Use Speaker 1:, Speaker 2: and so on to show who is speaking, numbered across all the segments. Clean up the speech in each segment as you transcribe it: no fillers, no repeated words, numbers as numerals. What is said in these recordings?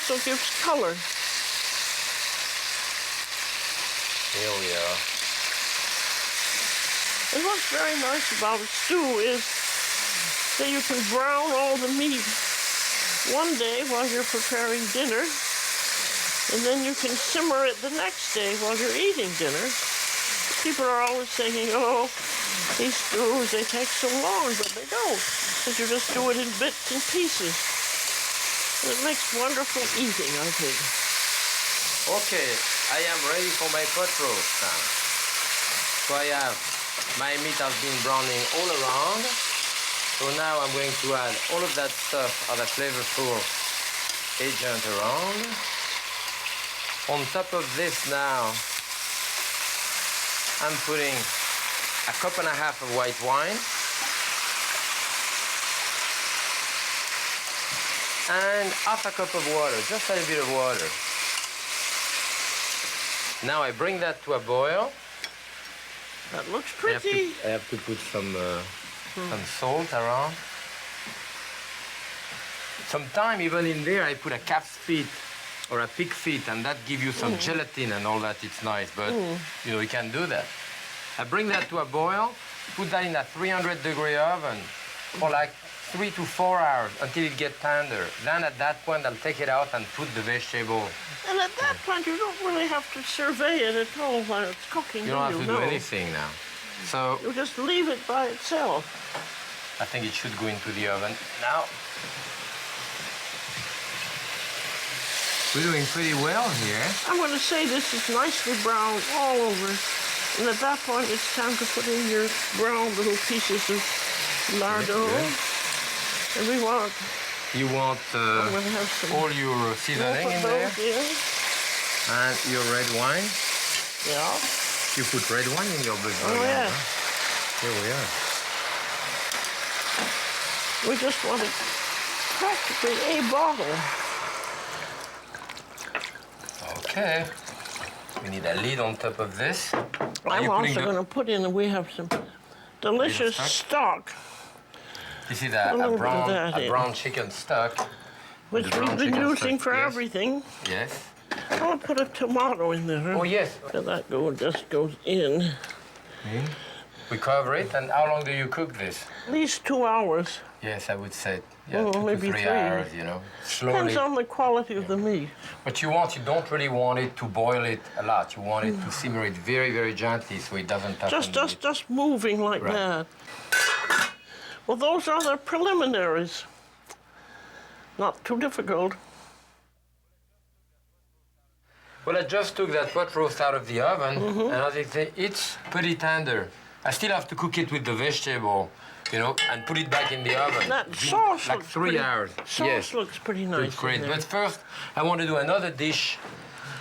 Speaker 1: also gives color.
Speaker 2: Here we are.
Speaker 1: And what's very nice about a stew is that you can brown all the meat one day while you're preparing dinner, and then you can simmer it the next day while you're eating dinner. People are always saying, oh, these stews, they take so long, but they don't, because you just do it in bits and pieces. And it makes wonderful eating, I think.
Speaker 2: Okay, I am ready for my pot roast now. So I have, my meat has been browning all around. So now I'm going to add all of that stuff, or that flavorful agent around. On top of this now, I'm putting a cup and a half of white wine. And half a cup of water, just a little bit of water. Now I bring that to a boil.
Speaker 1: That looks pretty.
Speaker 2: I have to put some salt around. Sometimes even in there I put a calf's feet or a pig feet, and that gives you some gelatin and all that. It's nice, but you know, you can do that. I bring that to a boil, put that in a 300-degree oven for like 3 to 4 hours until it gets tender. Then at that point, I'll take it out and put the vegetable.
Speaker 1: And at that point, you don't really have to survey it at all while it's cooking,
Speaker 2: You don't have to do anything now. So
Speaker 1: you just leave it by itself.
Speaker 2: I think it should go into the oven now. We're doing pretty well here.
Speaker 1: I'm going to say this is nicely browned all over. And at that point, it's time to put in your brown little pieces of lardo. And we want...
Speaker 2: You want all your seasoning in there?
Speaker 1: Yeah.
Speaker 2: And your red wine?
Speaker 1: Yeah.
Speaker 2: You put red wine in your butter.
Speaker 1: Oh, yeah.
Speaker 2: Huh? Here we are.
Speaker 1: We just wanted practically a bottle.
Speaker 2: Okay. We need a lid on top of this.
Speaker 1: I'm also going to put in, we have some delicious stock.
Speaker 2: This is a brown chicken stock.
Speaker 1: Which we've been using for everything.
Speaker 2: Yes.
Speaker 1: I want to put a tomato in there.
Speaker 2: Oh, yes.
Speaker 1: So that just goes in.
Speaker 2: We cover it, and how long do you cook this?
Speaker 1: At least 2 hours.
Speaker 2: Yes, I would say, yeah, 2
Speaker 1: maybe
Speaker 2: to 3 hours, you know. Slowly.
Speaker 1: Depends on the quality of the meat.
Speaker 2: But you don't really want it to boil it a lot. You want it to simmer it very, very gently so it doesn't touch
Speaker 1: Just moving like that. Well, those are the preliminaries. Not too difficult.
Speaker 2: Well, I just took that pot roast out of the oven, and as I say, it's pretty tender. I still have to cook it with the vegetable, you know, and put it back in the oven.
Speaker 1: That sauce
Speaker 2: like
Speaker 1: looks
Speaker 2: 3 hours.
Speaker 1: Sauce looks pretty nice.
Speaker 2: It's great. But first, I want to do another dish,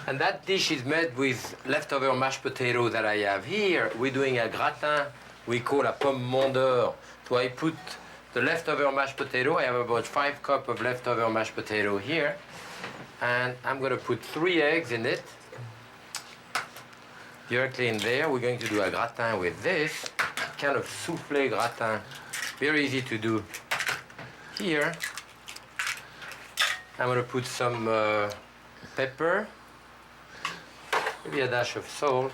Speaker 2: and that dish is made with leftover mashed potato that I have here. We're doing a gratin we call a pomme mondeur. So I put the leftover mashed potato. I have about 5 cups of leftover mashed potato here. And I'm going to put 3 eggs in it. Directly in there. We're going to do a gratin with this. Kind of soufflé gratin. Very easy to do. Here, I'm going to put some pepper. Maybe a dash of salt.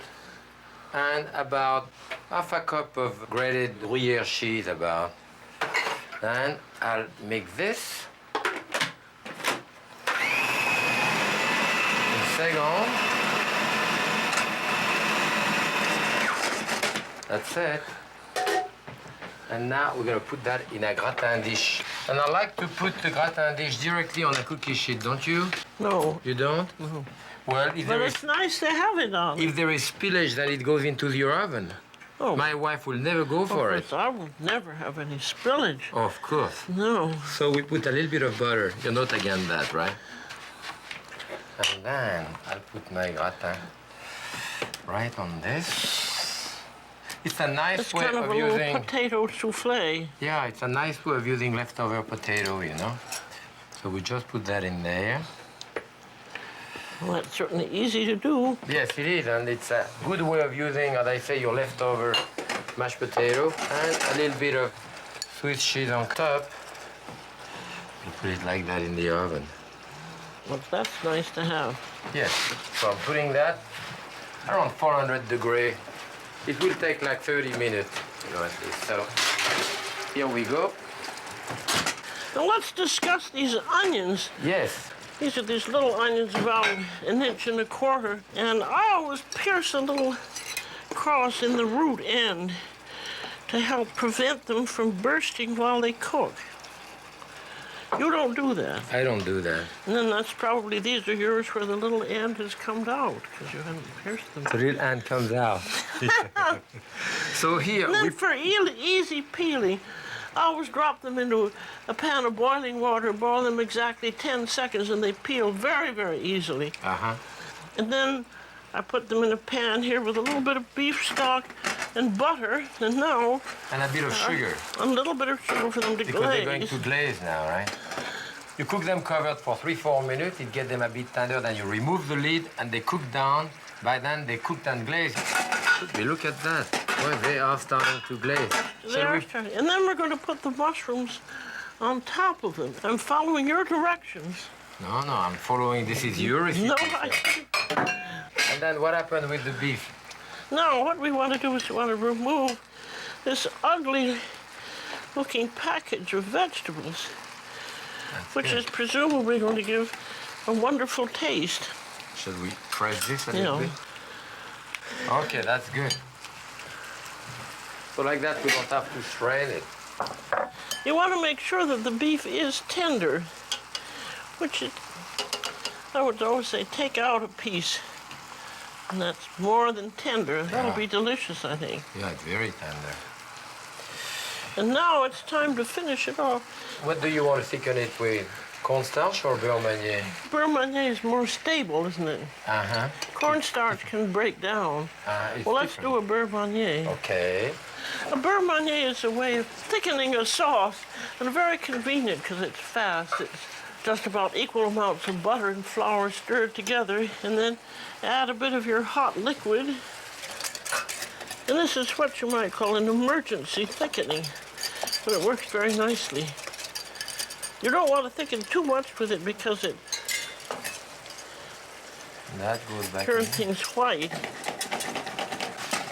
Speaker 2: And about half a cup of grated Gruyere cheese about. Then I'll make this. Second. That's it. And now we're going to put that in a gratin dish. And I like to put the gratin dish directly on a cookie sheet, don't you?
Speaker 1: No.
Speaker 2: You don't?
Speaker 1: No.
Speaker 2: Well,
Speaker 1: but it's nice to have it on.
Speaker 2: If there is spillage, then it goes into your oven.
Speaker 1: Oh.
Speaker 2: My wife will never go for it.
Speaker 1: I will never have any spillage.
Speaker 2: Of course.
Speaker 1: No.
Speaker 2: So we put a little bit of butter. You're not against that, right? And then I'll put my gratin right on this. It's a nice way
Speaker 1: kind of a
Speaker 2: using...
Speaker 1: little potato souffle.
Speaker 2: Yeah, it's a nice way of using leftover potato, you know. So we just put that in there.
Speaker 1: Well, that's certainly easy to do.
Speaker 2: Yes, it is, and it's a good way of using, as I say, your leftover mashed potato and a little bit of Swiss cheese on top. You put it like that in the oven.
Speaker 1: Well, that's nice to have.
Speaker 2: Yes. So I'm putting that around 400 degrees. It will take like 30 minutes, you know, at least. So here we go.
Speaker 1: Now let's discuss these onions.
Speaker 2: Yes.
Speaker 1: These are these little onions about 1.25 inches, and I always pierce a little cross in the root end to help prevent them from bursting while they cook. You don't do that.
Speaker 2: I don't do that.
Speaker 1: And then that's probably, these are yours where the little end has come out because you haven't pierced them.
Speaker 2: The little end comes out. So here
Speaker 1: And then for easy peeling, I always drop them into a pan of boiling water, boil them exactly 10 seconds, and they peel very, very easily.
Speaker 2: Uh-huh.
Speaker 1: And then I put them in a pan here with a little bit of beef stock and butter, and now...
Speaker 2: And a bit of sugar.
Speaker 1: A little bit of sugar for them to
Speaker 2: Because
Speaker 1: glaze.
Speaker 2: they're going to glaze now, right? You cook them covered for 3-4 minutes, it gets them a bit tender, then you remove the lid and they cook down. By then they cooked and glazed. Look at that. Well, they are starting to glaze.
Speaker 1: And then we're going to put the mushrooms on top of them. I'm following your directions.
Speaker 2: No, I'm following. This is your recipe.
Speaker 1: No,
Speaker 2: And then what happened with the beef?
Speaker 1: Now, what we want to do is we want to remove this ugly-looking package of vegetables, which is presumably going to give a wonderful taste.
Speaker 2: Should we press this a little bit? Okay, that's good. So like that, we don't have to strain it.
Speaker 1: You want to make sure that the beef is tender, which I would always say take out a piece. And that's more than tender. That'll be delicious, I think.
Speaker 2: Yeah, it's very tender.
Speaker 1: And now it's time to finish it off.
Speaker 2: What do you want to thicken it with? Cornstarch or beurre manier?
Speaker 1: Beurre manier is more stable, isn't it?
Speaker 2: Uh-huh.
Speaker 1: Cornstarch can break down. Well, let's do a beurre manier.
Speaker 2: Okay.
Speaker 1: A beurre manier is a way of thickening a sauce, and very convenient because it's fast. It's just about equal amounts of butter and flour stirred together, and then add a bit of your hot liquid. And this is what you might call an emergency thickening, but it works very nicely. You don't want to thicken too much with it because it turns things white.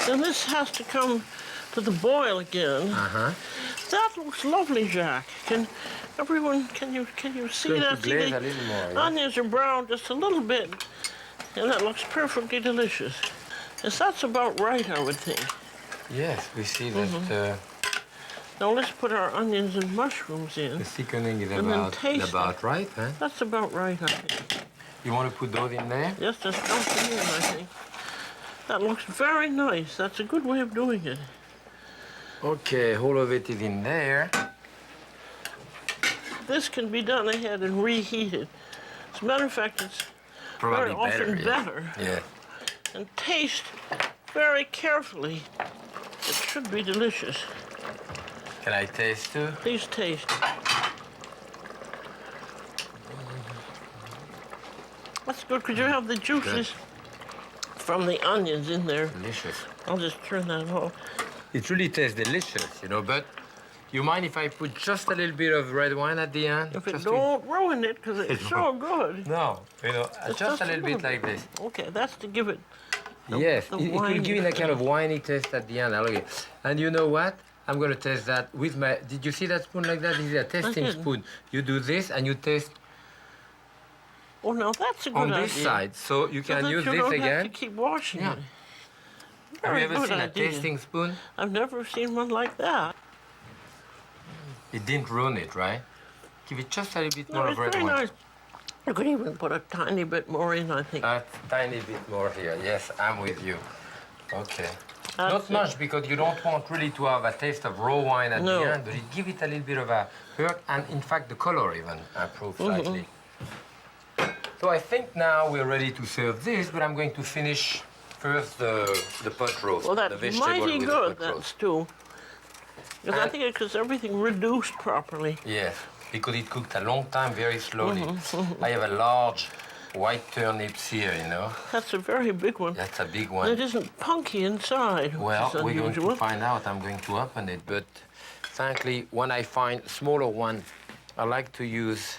Speaker 1: And this has to come to the boil again. That looks lovely, Jacques. Can you see that?
Speaker 2: See, a little more,
Speaker 1: onions are brown just a little bit, and that looks perfectly delicious. Yes, that's about right, I would think.
Speaker 2: Yes, we see that.
Speaker 1: Now let's put our onions and mushrooms in.
Speaker 2: The thickening is about right, huh?
Speaker 1: That's about right, I think.
Speaker 2: You want to put those in there?
Speaker 1: Yes, just dump them in, I think. That looks very nice. That's a good way of doing it.
Speaker 2: Okay, all of it is in there.
Speaker 1: This can be done ahead and reheated. As a matter of fact, it's
Speaker 2: probably
Speaker 1: very often better.
Speaker 2: Yeah.
Speaker 1: And taste very carefully. It should be delicious.
Speaker 2: Can I taste too?
Speaker 1: Please taste. That's good because you have the juices from the onions in there.
Speaker 2: Delicious.
Speaker 1: I'll just turn that off.
Speaker 2: It really tastes delicious, you know, but you mind if I put just a little bit of red wine at the end?
Speaker 1: If it don't ruin it because it's so good.
Speaker 2: No, you know, just a little bit like this.
Speaker 1: Okay, that's to give it
Speaker 2: Yes, it will give it a kind of winey taste at the end. I like it. And you know what? I'm going to taste that with my... Did you see that spoon like that? This is a tasting spoon. You do this and you taste...
Speaker 1: Oh, no, that's a good idea.
Speaker 2: On this side, so you can use this again.
Speaker 1: You don't have to keep washing it.
Speaker 2: Have you ever seen a tasting spoon?
Speaker 1: I've never seen one like that.
Speaker 2: It didn't ruin it, right? Give it just a little bit more of red wine.
Speaker 1: Nice. You could even put a tiny bit more in, I think.
Speaker 2: A tiny bit more here. Yes, I'm with you. Okay.
Speaker 1: That's
Speaker 2: Not much, because you don't want really to have a taste of raw wine at the end, but it gives it a little bit of a perk, and in fact the color even improves slightly. So I think now we're ready to serve this, but I'm going to finish first the pot roast.
Speaker 1: Well, that's
Speaker 2: the vegetable
Speaker 1: mighty
Speaker 2: with
Speaker 1: good,
Speaker 2: the pot
Speaker 1: that
Speaker 2: roast.
Speaker 1: stew. Because I think it's everything reduced properly.
Speaker 2: Yes, because it cooked a long time very slowly. I have a large white turnips here, you know.
Speaker 1: That's a very big one.
Speaker 2: That's a big one.
Speaker 1: And it isn't punky inside.
Speaker 2: Well, we're going to find out. I'm going to open it, but thankfully, when I find smaller one, I like to use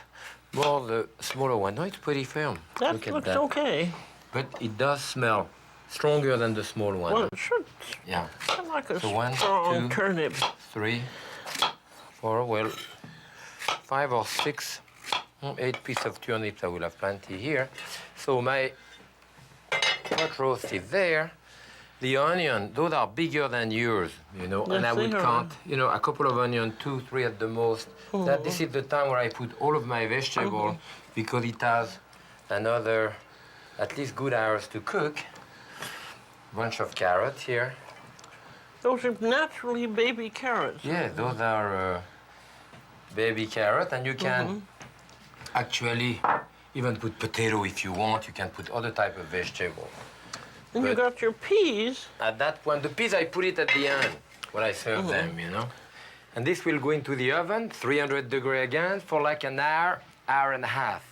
Speaker 2: more the smaller one. No, it's pretty firm.
Speaker 1: That
Speaker 2: Look at
Speaker 1: looks
Speaker 2: that.
Speaker 1: okay.
Speaker 2: But it does smell stronger than the small one.
Speaker 1: Well, it should.
Speaker 2: Yeah.
Speaker 1: I like a
Speaker 2: So 1,
Speaker 1: strong
Speaker 2: 2,
Speaker 1: turnip.
Speaker 2: 3, 4, well, 5 or 6, 8 pieces of turnips. I will have plenty here. So my pot roast is there. The onion, those are bigger than yours, you know,
Speaker 1: Yes,
Speaker 2: and I would
Speaker 1: they are.
Speaker 2: count, you know, a couple of onions, 2, 3 at the most. That this is the time where I put all of my vegetable because it has another at least good hours to cook. Bunch of carrots here.
Speaker 1: Those are naturally baby carrots.
Speaker 2: Yeah, those are baby carrot, and you can actually even put potato if you want. You can put other type of vegetable.
Speaker 1: And you got your peas.
Speaker 2: At that point, the peas I put it at the end when I serve them, you know. And this will go into the oven, 300 degrees again, for like an hour, hour and a half.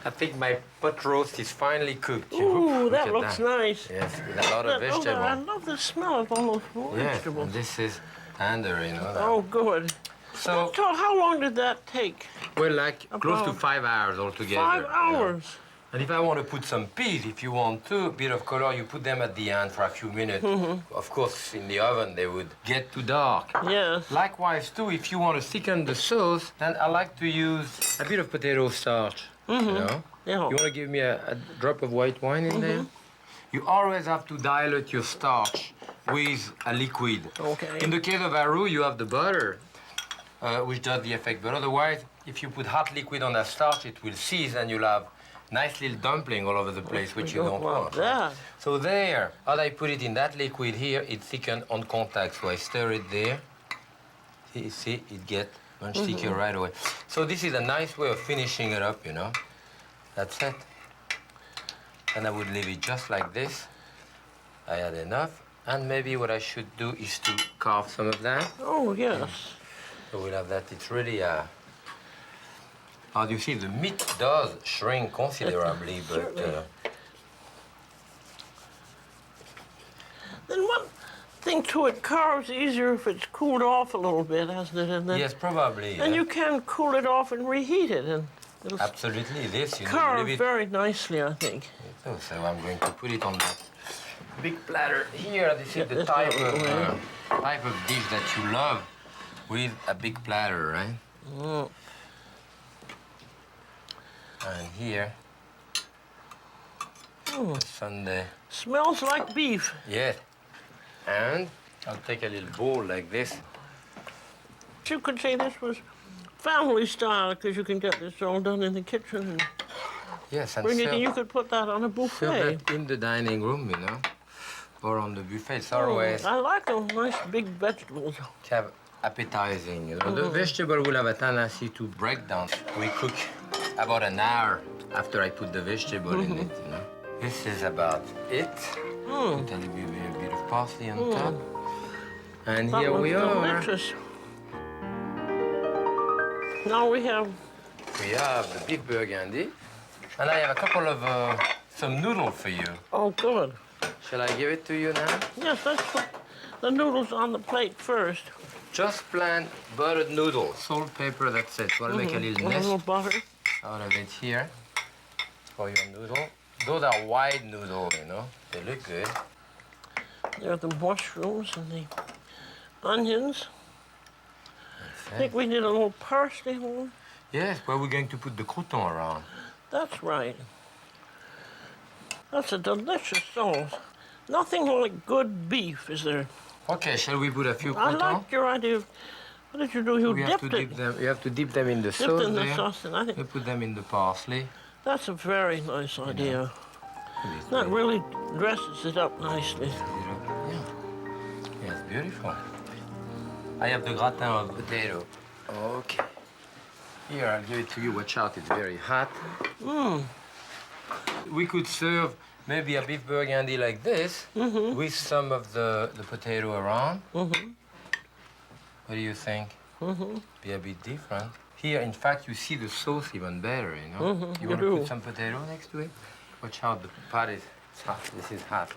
Speaker 2: I think my pot roast is finally cooked.
Speaker 1: Ooh,
Speaker 2: Look
Speaker 1: that
Speaker 2: at
Speaker 1: looks nice.
Speaker 2: Yes, with a lot of
Speaker 1: I
Speaker 2: vegetable.
Speaker 1: love the smell of all those
Speaker 2: Yes,
Speaker 1: vegetables.
Speaker 2: and this is tender, you know.
Speaker 1: Oh, good.
Speaker 2: So,
Speaker 1: So how long did that take?
Speaker 2: well, like close to
Speaker 1: About
Speaker 2: 5 hours altogether.
Speaker 1: 5
Speaker 2: you know.
Speaker 1: hours.
Speaker 2: And if I want to put some peas, if you want to, a bit of color, you put them at the end for a few minutes. Of course, in the oven, they would get too dark.
Speaker 1: Yes.
Speaker 2: Likewise, too, if you want to thicken the sauce, then I like to use a bit of potato starch, you know?
Speaker 1: Yeah.
Speaker 2: You want to give me a drop of white wine in there? You always have to dilute your starch with a liquid.
Speaker 1: Okay.
Speaker 2: In the case of Aru, you have the butter, which does the effect. But otherwise, if you put hot liquid on that starch, it will seize and you'll have nice little dumpling all over the place, which you don't want.
Speaker 1: that.
Speaker 2: So there, as I put it in that liquid here, it thickens on contact. So I stir it there. See, it gets much thicker right away. So this is a nice way of finishing it up, you know. That's it. And I would leave it just like this. I had enough. And maybe what I should do is to carve some of that.
Speaker 1: Oh, yes.
Speaker 2: So we'll have that. It's really a... As you see, the meat does shrink considerably, but...
Speaker 1: Then one thing to it, carves easier if it's cooled off a little bit, hasn't it? And then,
Speaker 2: yes, probably.
Speaker 1: and you can cool it off and reheat it, and it'll
Speaker 2: Absolutely, this, you know,
Speaker 1: carve
Speaker 2: leave it...
Speaker 1: very nicely, I think.
Speaker 2: So I'm going to put it on that big platter here. This is the type of dish that you love with a big platter, right?
Speaker 1: Mm.
Speaker 2: And here, Sunday.
Speaker 1: Smells like beef.
Speaker 2: Yes. And I'll take a little bowl like this.
Speaker 1: You could say this was family style because you can get this all done in the kitchen and
Speaker 2: Yes, and
Speaker 1: bring it.
Speaker 2: serve,
Speaker 1: And you could put that on a
Speaker 2: serve
Speaker 1: buffet.
Speaker 2: that in the dining room, you know, or on the buffet. It's always
Speaker 1: I like those nice big vegetables.
Speaker 2: have appetizing, you know. The vegetable will have a tendency to break down. We cook about an hour after I put the vegetable in it, you know. This is about it. Put a little bit of parsley on top. And
Speaker 1: That
Speaker 2: here
Speaker 1: looks
Speaker 2: we are.
Speaker 1: delicious. Now we have
Speaker 2: The beef burgundy. And I have a couple of some noodles for you.
Speaker 1: oh, good.
Speaker 2: Shall I give it to you now?
Speaker 1: Yes, let's put the noodles on the plate first.
Speaker 2: Just plain buttered noodles. Salt, pepper, that's it. Want to make a little
Speaker 1: A
Speaker 2: nest
Speaker 1: little butter.
Speaker 2: out of it here for your noodle. Those are wide noodles, you know. They look good.
Speaker 1: There are the mushrooms and the onions. I think we need a little parsley one.
Speaker 2: Yes, where we're going to put the crouton around.
Speaker 1: That's right. That's a delicious sauce. Nothing like good beef, is there?
Speaker 2: Okay, shall we put a few
Speaker 1: I
Speaker 2: croutons?
Speaker 1: like your idea of, what did you do? You
Speaker 2: We have to
Speaker 1: dipped it.
Speaker 2: dip them. You have to dip them in the
Speaker 1: Dipped
Speaker 2: sauce
Speaker 1: in the
Speaker 2: there.
Speaker 1: sauce, and I
Speaker 2: You
Speaker 1: think
Speaker 2: put them in the parsley.
Speaker 1: that's a very nice idea. That really dresses it up nicely.
Speaker 2: Yeah. Yes, beautiful. I have the gratin of potato. Okay. Here, I'll give it to you. Watch out, it's very hot. We could serve maybe a beef burgundy like this with some of the potato around. What do you think? Be a bit different. Here, in fact, you see the sauce even better, you know? You want to put some potato next to it? Watch out, the pot is hot. This is hot.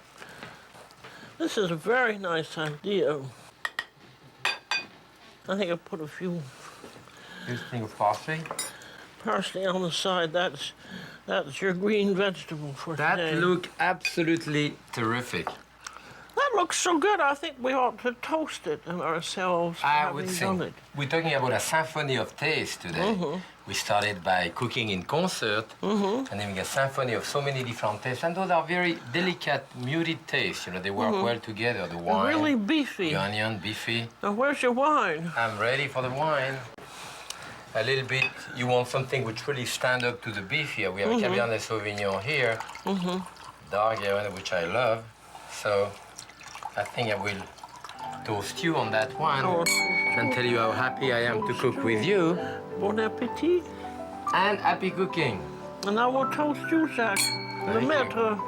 Speaker 1: This is a very nice idea. I think I'll put a few
Speaker 2: This thing of parsley.
Speaker 1: Parsley on the side, that's your green vegetable for today.
Speaker 2: That look absolutely terrific.
Speaker 1: That looks so good, I think we ought to toast it and ourselves for
Speaker 2: I would
Speaker 1: having
Speaker 2: think.
Speaker 1: done it.
Speaker 2: We're talking about a symphony of taste today. We started by cooking in concert and having a symphony of so many different tastes. And those are very delicate, muted tastes. You know, they work well together. The wine,
Speaker 1: Really beefy.
Speaker 2: the onion, beefy.
Speaker 1: Now, where's your wine?
Speaker 2: I'm ready for the wine. A little bit, you want something which really stand up to the beef here. We have a Cabernet Sauvignon here, dark Cabernet, which I love. So I think I will toast you on that one and tell you how happy I am to cook with you.
Speaker 1: Bon appetit.
Speaker 2: And happy cooking.
Speaker 1: And I will toast you, Jacques. Le
Speaker 2: you.
Speaker 1: maître.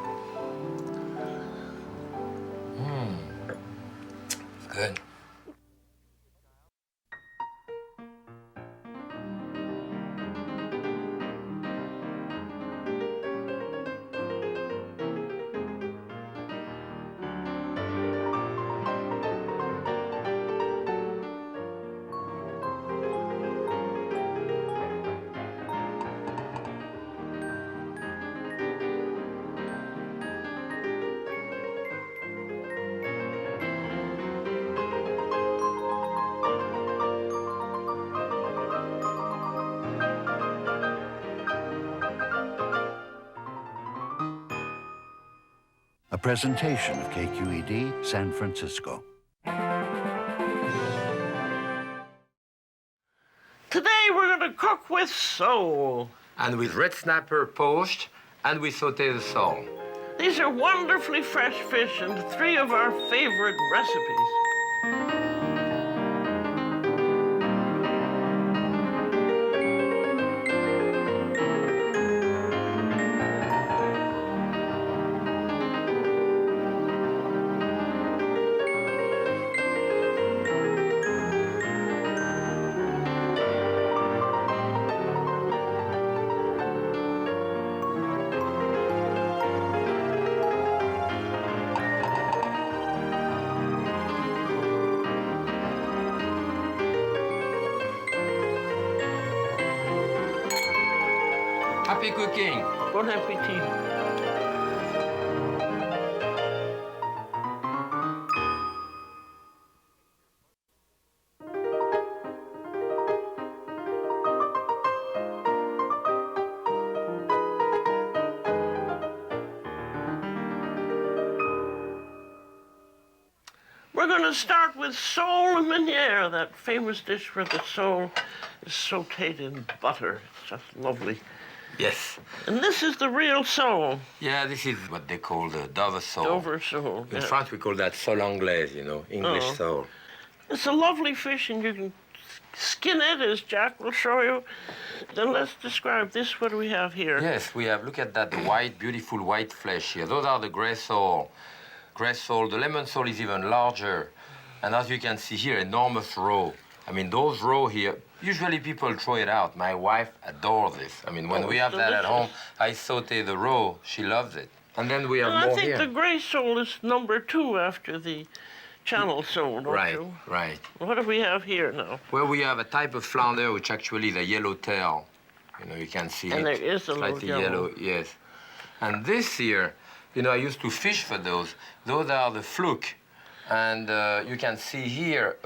Speaker 2: Good.
Speaker 3: A presentation of KQED San Francisco.
Speaker 1: Today we're going to cook with sole.
Speaker 2: And with red snapper poached, and we saute the sole.
Speaker 1: These are wonderfully fresh fish and 3 of our favorite recipes.
Speaker 2: Happy cooking.
Speaker 1: Bon appetit. We're going to start with sole meunière, that famous dish where the sole is sautéed in butter. It's just lovely.
Speaker 2: Yes.
Speaker 1: And this is the real sole.
Speaker 2: Yeah, this is what they call the Dover sole.
Speaker 1: Dover sole.
Speaker 2: In
Speaker 1: yeah.
Speaker 2: France, we call that sole anglaise, you know, English sole.
Speaker 1: It's a lovely fish, and you can skin it, as Jack will show you. Then let's describe this. What do we have here?
Speaker 2: Yes, we have, look at that white, beautiful white flesh here. Those are the gray sole. Gray sole, the lemon sole is even larger. And as you can see here, enormous roe. I mean, those roe here, usually people throw it out. My wife adores this. I mean, when we have that at home, I saute the roe. She loves it. And then we have
Speaker 1: And
Speaker 2: more
Speaker 1: I think
Speaker 2: here.
Speaker 1: the gray sole is number 2 after the channel sole, don't you?
Speaker 2: Right.
Speaker 1: What do we have here now?
Speaker 2: Well, we have a type of flounder, which actually is a yellow tail. You know, you can see
Speaker 1: And
Speaker 2: it.
Speaker 1: there is a little
Speaker 2: Slightly
Speaker 1: yellow.
Speaker 2: yes. And this here, you know, I used to fish for those. Those are the fluke. And you can see here,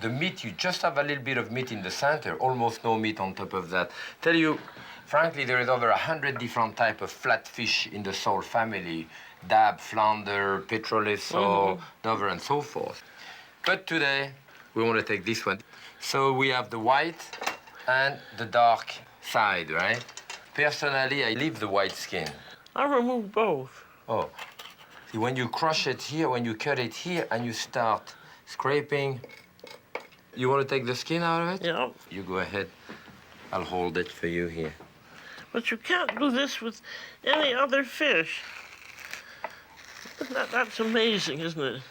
Speaker 2: the meat, you just have a little bit of meat in the center, almost no meat on top of that. Tell you, frankly, there is over 100 different types of flatfish in the sole family. Dab, flounder, petrollet sole, Dover, and so forth. But today, we want to take this one. So we have the white and the dark side, right? Personally, I leave the white skin.
Speaker 1: I remove both.
Speaker 2: Oh. See, when you crush it here, when you cut it here, and you start scraping, you want to take the skin out of it?
Speaker 1: Yeah.
Speaker 2: You go ahead. I'll hold it for you here.
Speaker 1: But you can't do this with any other fish. That's amazing, isn't it?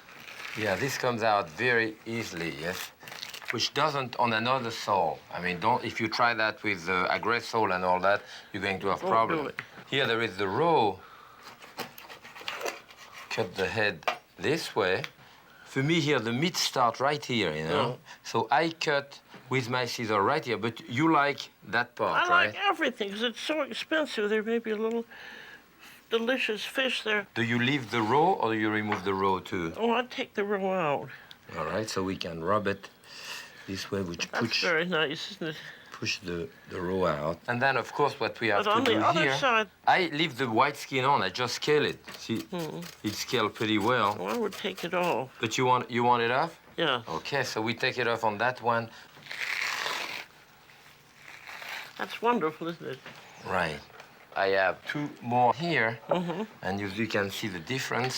Speaker 2: Yeah, this comes out very easily, yes? Which doesn't on another sole. I mean, if you try that with a gray sole and all that, you're going to have
Speaker 1: Won't
Speaker 2: problems.
Speaker 1: do it.
Speaker 2: Here there is the roe. Cut the head this way. For me here, the meat starts right here, you know?
Speaker 1: Yeah.
Speaker 2: So I cut with my scissor right here. But you like that part,
Speaker 1: I
Speaker 2: right?
Speaker 1: like everything because it's so expensive. There may be a little delicious fish there.
Speaker 2: Do you leave the raw or do you remove the raw too?
Speaker 1: Oh, I'd take the roe out.
Speaker 2: All right, so we can rub it this way, which
Speaker 1: That's very nice, isn't it?
Speaker 2: push the raw out. And then, of course, what we have
Speaker 1: But on
Speaker 2: to do
Speaker 1: the other
Speaker 2: here,
Speaker 1: side,
Speaker 2: I leave the white skin on. I just scale it. See, it's scaled pretty well.
Speaker 1: oh, I would take it off.
Speaker 2: But you want it off?
Speaker 1: Yeah.
Speaker 2: Okay, so we take it off on that one.
Speaker 1: That's wonderful, isn't it?
Speaker 2: Right. I have two more here, and you can see the difference.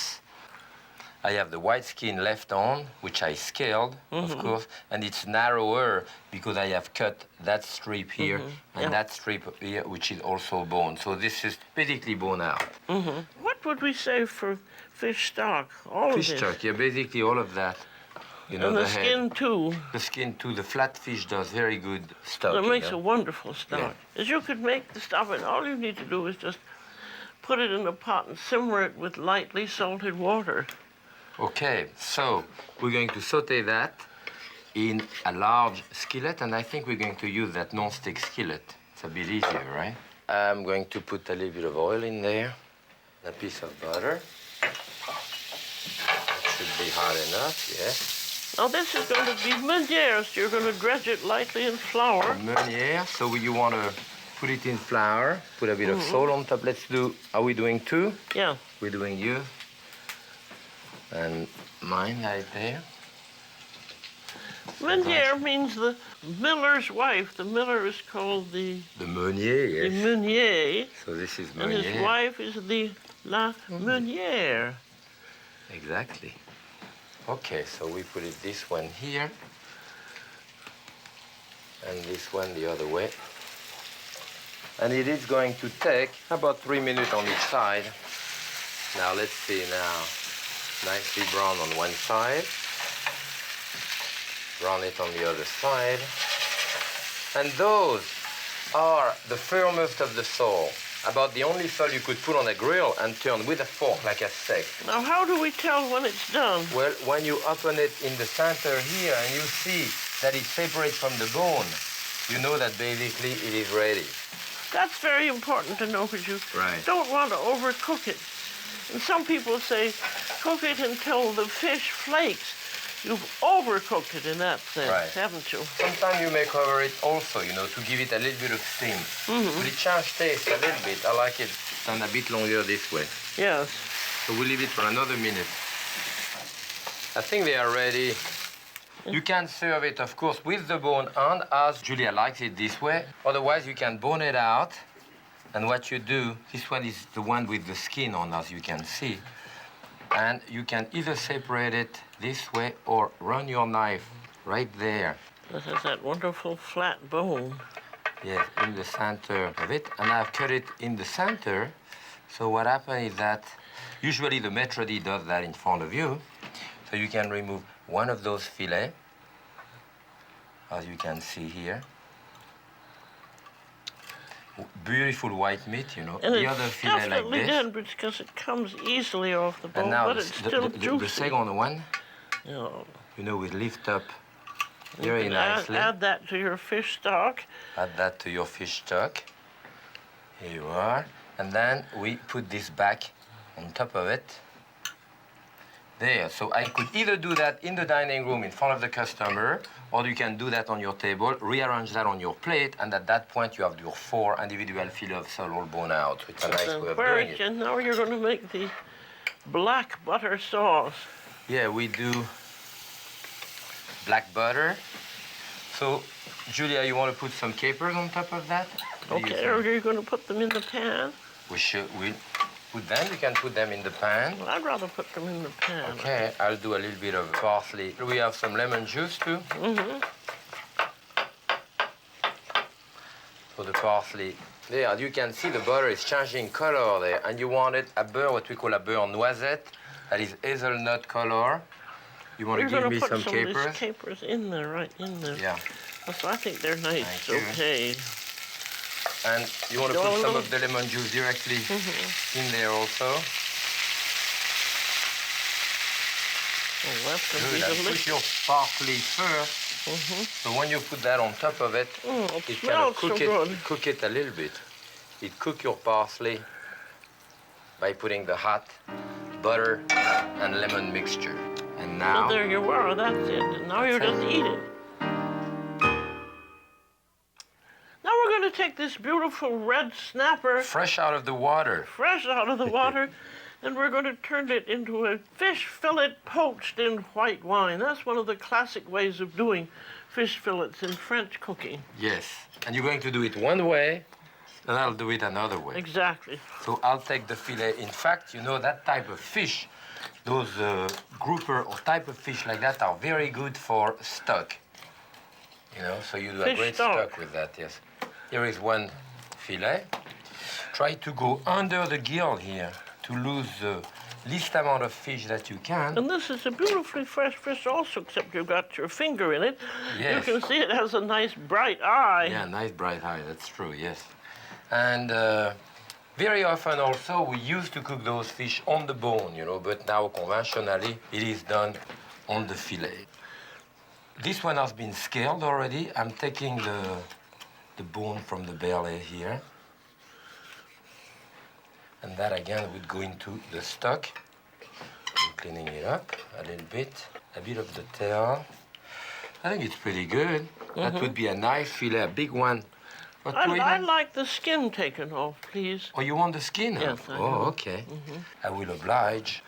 Speaker 2: I have the white skin left on, which I scaled, of course, and it's narrower because I have cut that strip here and that strip here, which is also bone. So this is basically bone out.
Speaker 1: What would we say for fish stock? All
Speaker 2: Fish
Speaker 1: of it.
Speaker 2: stock, yeah, basically all of that. You know,
Speaker 1: And the
Speaker 2: head.
Speaker 1: skin, too.
Speaker 2: The skin too. The flat fish does very good stock.
Speaker 1: It
Speaker 2: you
Speaker 1: makes
Speaker 2: know.
Speaker 1: a wonderful stock. As you could make the stuff, and all you need to do is just put it in a pot and simmer it with lightly salted water.
Speaker 2: Okay, so we're going to saute that in a large skillet, and I think we're going to use that non-stick skillet. It's a bit easier, right? I'm going to put a little bit of oil in there, a piece of butter. It should be hot enough, yes.
Speaker 1: Now this is going to be meunière, so you're going to dredge it lightly in flour.
Speaker 2: Meunière, so you want to put it in flour, put a bit of salt on top. Let's do, are we doing two?
Speaker 1: Yeah.
Speaker 2: We're doing you. And mine right there.
Speaker 1: Meunière means the miller's wife. The miller is called the
Speaker 2: meunier, yes.
Speaker 1: the meunier,
Speaker 2: So this is
Speaker 1: and
Speaker 2: meunier.
Speaker 1: his wife is the la meunière.
Speaker 2: Exactly. Okay, so we put it this one here, and this one the other way. And it is going to take about 3 minutes on each side. Now let's see now. Nicely brown on one side. Brown it on the other side. And those are the firmest of the sole. About the only sole you could put on a grill and turn with a fork like a steak.
Speaker 1: Now how do we tell when it's done?
Speaker 2: Well, when you open it in the center here and you see that it separates from the bone, you know that basically it is ready.
Speaker 1: That's very important to know because you
Speaker 2: Right.
Speaker 1: don't want to overcook it. And some people say, cook it until the fish flakes. You've overcooked it in that sense,
Speaker 2: Right.
Speaker 1: haven't you?
Speaker 2: Sometimes you may cover it also, you know, to give it a little bit of steam. But it changes taste a little bit. I like it done a bit longer this way.
Speaker 1: Yes.
Speaker 2: So we'll leave it for another minute. I think they are ready. You can serve it, of course, with the bone and as Julia likes it this way. Otherwise, you can bone it out. And what you do, this one is the one with the skin on, as you can see. And you can either separate it this way or run your knife right there.
Speaker 1: This has that wonderful flat bone.
Speaker 2: Yes, in the center of it. And I've cut it in the center. So what happens is that usually the maître d' does that in front of you. So you can remove one of those fillets, as you can see here. Beautiful white meat, you know.
Speaker 1: And
Speaker 2: the
Speaker 1: it's
Speaker 2: other fillet like
Speaker 1: definitely
Speaker 2: this.
Speaker 1: done because it comes easily off the bone,
Speaker 2: And now
Speaker 1: but it's still juicy.
Speaker 2: the second one,
Speaker 1: Yeah.
Speaker 2: you know, we lift up
Speaker 1: You
Speaker 2: very
Speaker 1: can
Speaker 2: nicely.
Speaker 1: add that to your fish stock.
Speaker 2: Add that to your fish stock. Here you are. And then we put this back on top of it. There. So I could either do that in the dining room in front of the customer, or you can do that on your table, rearrange that on your plate, and at that point you have your 4 individual fillets of sole all bone out. It's a nice way of doing it.
Speaker 1: And now you're going to make the black butter sauce.
Speaker 2: Yeah, we do black butter. So, Julia, you want to put some capers on top of that? What do you
Speaker 1: Okay, or
Speaker 2: think?
Speaker 1: you're going to put them in the pan?
Speaker 2: We put them. You can put them in the pan.
Speaker 1: Well, I'd rather put them in the pan.
Speaker 2: Okay, I'll do a little bit of parsley. We have some lemon juice too. For the parsley. There, as you can see, the butter is changing color there, and you want it a beurre, what we call a beurre noisette, that is hazelnut color. You want to give me some
Speaker 1: You're going to put some
Speaker 2: capers?
Speaker 1: of these capers in there, right in there.
Speaker 2: Yeah.
Speaker 1: So I think they're nice.
Speaker 2: Thank you.
Speaker 1: Okay.
Speaker 2: And you want to
Speaker 1: Go
Speaker 2: put
Speaker 1: a
Speaker 2: some
Speaker 1: little-
Speaker 2: of the lemon juice directly in there also.
Speaker 1: Oh, that's going to be
Speaker 2: Good. And put
Speaker 1: delicious.
Speaker 2: your parsley first. So when you put that on top of it,
Speaker 1: It
Speaker 2: it kind
Speaker 1: smells
Speaker 2: of cook
Speaker 1: so
Speaker 2: it,
Speaker 1: good.
Speaker 2: cook it a little bit. It cook your parsley by putting the hot butter and lemon mixture. And now,
Speaker 1: So there you are, that's it. And now you
Speaker 2: That's
Speaker 1: just
Speaker 2: it.
Speaker 1: eat it. Now we're going to take this beautiful red snapper
Speaker 2: fresh out of the water.
Speaker 1: fresh out of the water, and we're going to turn it into a fish fillet poached in white wine. That's one of the classic ways of doing fish fillets in French cooking.
Speaker 2: Yes. And you're going to do it one way, and I'll do it another way.
Speaker 1: Exactly.
Speaker 2: So I'll take the filet. In fact, you know, that type of fish, those grouper or type of fish like that are very good for stock. You know, so you do a
Speaker 1: Fish
Speaker 2: great
Speaker 1: stock.
Speaker 2: stock with that, yes. Here is one filet. Try to go under the gill here to lose the least amount of fish that you can.
Speaker 1: And this is a beautifully fresh fish also, except you've got your finger in it.
Speaker 2: Yes.
Speaker 1: You can see it has a nice bright eye.
Speaker 2: Yeah, nice bright eye, that's true, yes. And very often also we used to cook those fish on the bone, you know, but now conventionally it is done on the filet. This one has been scaled already. I'm taking the bone from the belly here. And that again would go into the stock. I'm cleaning it up a little bit of the tail. I think it's pretty good. That would be a nice filet, a big one. What do we
Speaker 1: I
Speaker 2: have?
Speaker 1: like the skin taken off, please.
Speaker 2: Oh, you want the skin?
Speaker 1: Yes,
Speaker 2: off?
Speaker 1: I
Speaker 2: Oh,
Speaker 1: do.
Speaker 2: okay. I will oblige.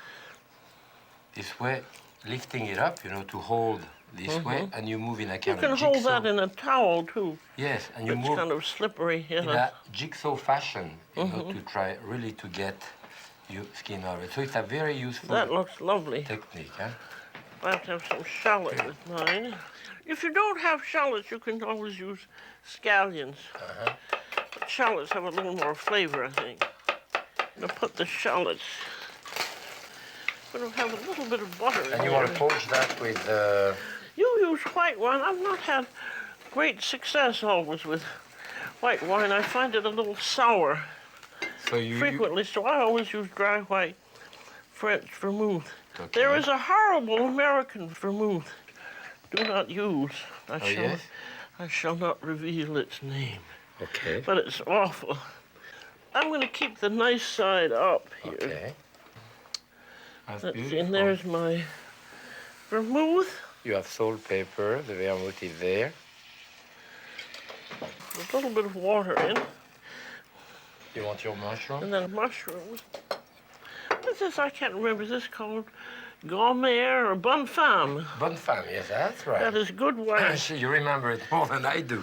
Speaker 2: This way, lifting it up, you know, to hold this way, and you move in a
Speaker 1: You
Speaker 2: kind
Speaker 1: can
Speaker 2: of
Speaker 1: hold
Speaker 2: jigsaw.
Speaker 1: that in a towel, too.
Speaker 2: Yes, and you
Speaker 1: It's
Speaker 2: move
Speaker 1: kind of slippery.
Speaker 2: in
Speaker 1: Yeah.
Speaker 2: a jigsaw fashion, you know, to try really to get your skin out of it. So it's a very useful
Speaker 1: That looks lovely.
Speaker 2: technique, huh?
Speaker 1: I have to have some shallot with mine. If you don't have shallots, you can always use scallions. But shallots have a little more flavor, I think. I'm going to put the shallots. I'm going to have a little bit of butter in
Speaker 2: And you want to
Speaker 1: there.
Speaker 2: poach that with
Speaker 1: You use white wine. I've not had great success always with white wine. I find it a little sour
Speaker 2: so you
Speaker 1: frequently, so I always use dry white French vermouth.
Speaker 2: Okay.
Speaker 1: There is a horrible American vermouth. Do not use.
Speaker 2: yes?
Speaker 1: I shall not reveal its name,
Speaker 2: Okay.
Speaker 1: but it's awful. I'm going to keep the nice side up here.
Speaker 2: Okay. That's
Speaker 1: Let's see,
Speaker 2: beautiful.
Speaker 1: and there's my vermouth.
Speaker 2: You have salt, pepper, the vermouth is there.
Speaker 1: A little bit of water in,
Speaker 2: You want your mushroom?
Speaker 1: and then mushrooms. What's this? I can't remember. Is this called gourmet or bonne femme?
Speaker 2: Bonne femme, yes, that's right.
Speaker 1: That is good wife.
Speaker 2: Actually, you remember it more than I do.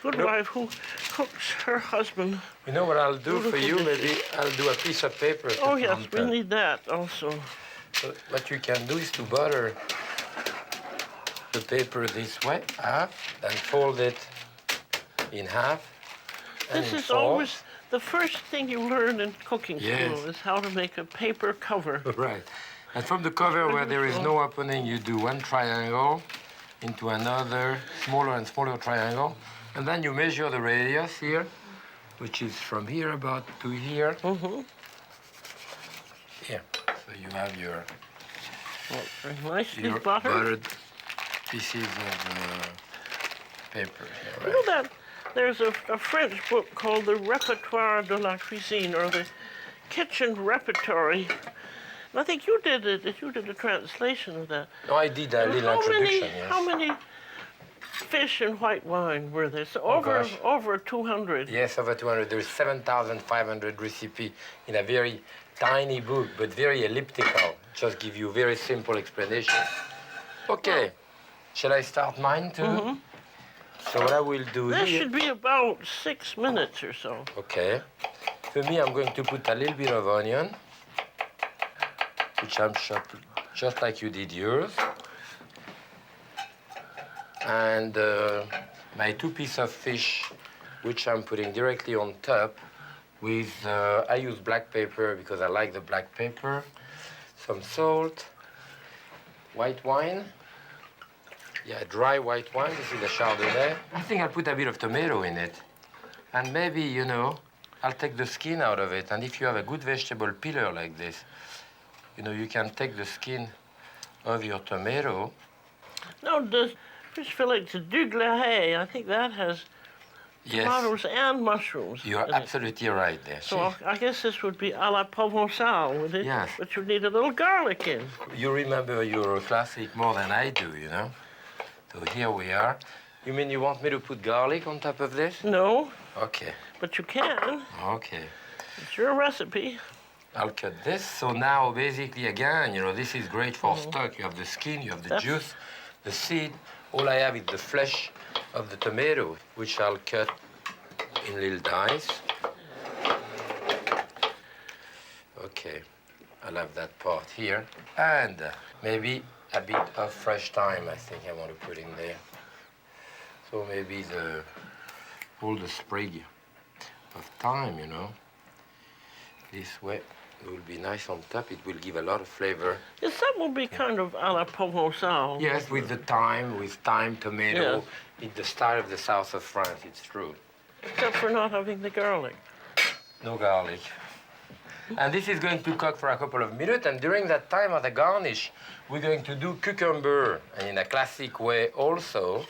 Speaker 1: Good wife who cooks her husband.
Speaker 2: You know what I'll do for
Speaker 1: Beautiful
Speaker 2: you?
Speaker 1: dishes.
Speaker 2: Maybe I'll do a piece of paper. to
Speaker 1: Oh
Speaker 2: put
Speaker 1: yes,
Speaker 2: on
Speaker 1: we
Speaker 2: top.
Speaker 1: need that also.
Speaker 2: So what you can do is to butter the paper this way, then fold it in half. And
Speaker 1: This
Speaker 2: in
Speaker 1: is
Speaker 2: four.
Speaker 1: always the first thing you learn in cooking
Speaker 2: Yes.
Speaker 1: school is how to make a paper cover.
Speaker 2: Right. And from the cover where there is no opening, you do one triangle into another smaller and smaller triangle. And then you measure the radius here, which is from here about to here. Here. So you have your
Speaker 1: Very nicely
Speaker 2: your
Speaker 1: buttered.
Speaker 2: buttered pieces of paper here,
Speaker 1: You
Speaker 2: right?
Speaker 1: know that there's a French book called The Repertoire de la Cuisine, or the Kitchen Repertory. And I think you did it. You did a translation of that.
Speaker 2: No, I did a little introduction, yes.
Speaker 1: How many fish and white wine were there? So
Speaker 2: gosh.
Speaker 1: over 200.
Speaker 2: Yes, over 200. There's 7,500 recipes in a very tiny book, but very elliptical. Just give you very simple explanation. Okay, shall I start mine too? So what I will do
Speaker 1: This
Speaker 2: here...
Speaker 1: should be about 6 minutes or so.
Speaker 2: Okay. For me, I'm going to put a little bit of onion, which I'm chopped just like you did yours. And my 2 pieces of fish, which I'm putting directly on top with, I use black pepper because I like the black pepper, some salt, white wine. Yeah, dry white wine. This is the Chardonnay. I think I'll put a bit of tomato in it. And maybe, you know, I'll take the skin out of it. And if you have a good vegetable peeler like this, you know, you can take the skin of your tomato
Speaker 1: No, the fish fillets du glace, I think that has tomatoes and mushrooms.
Speaker 2: You're absolutely right there.
Speaker 1: So I guess this would be à la Provençal with it.
Speaker 2: Yes.
Speaker 1: But you need a little garlic in.
Speaker 2: You remember your classic more than I do, you know? So here we are. You mean you want me to put garlic on top of this?
Speaker 1: No.
Speaker 2: Okay.
Speaker 1: But you can.
Speaker 2: Okay.
Speaker 1: It's your recipe.
Speaker 2: I'll cut this. So now, basically, again, you know, this is great for stock. You have the skin, you have the juice, the seed. All I have is the flesh of the tomato, which I'll cut in little dice. Okay, I'll have that part here. And maybe a bit of fresh thyme, I think I want to put in there. So maybe all the sprig of thyme, you know. This way it will be nice on top. It will give a lot of flavor.
Speaker 1: Yes, that will be kind of à la Provençal.
Speaker 2: Yes, with thyme, tomato. It's the style of the south of France, it's true.
Speaker 1: Except for not having the garlic.
Speaker 2: No garlic. And this is going to cook for a couple of minutes, and during that time of the garnish, we're going to do cucumber. And in a classic way also,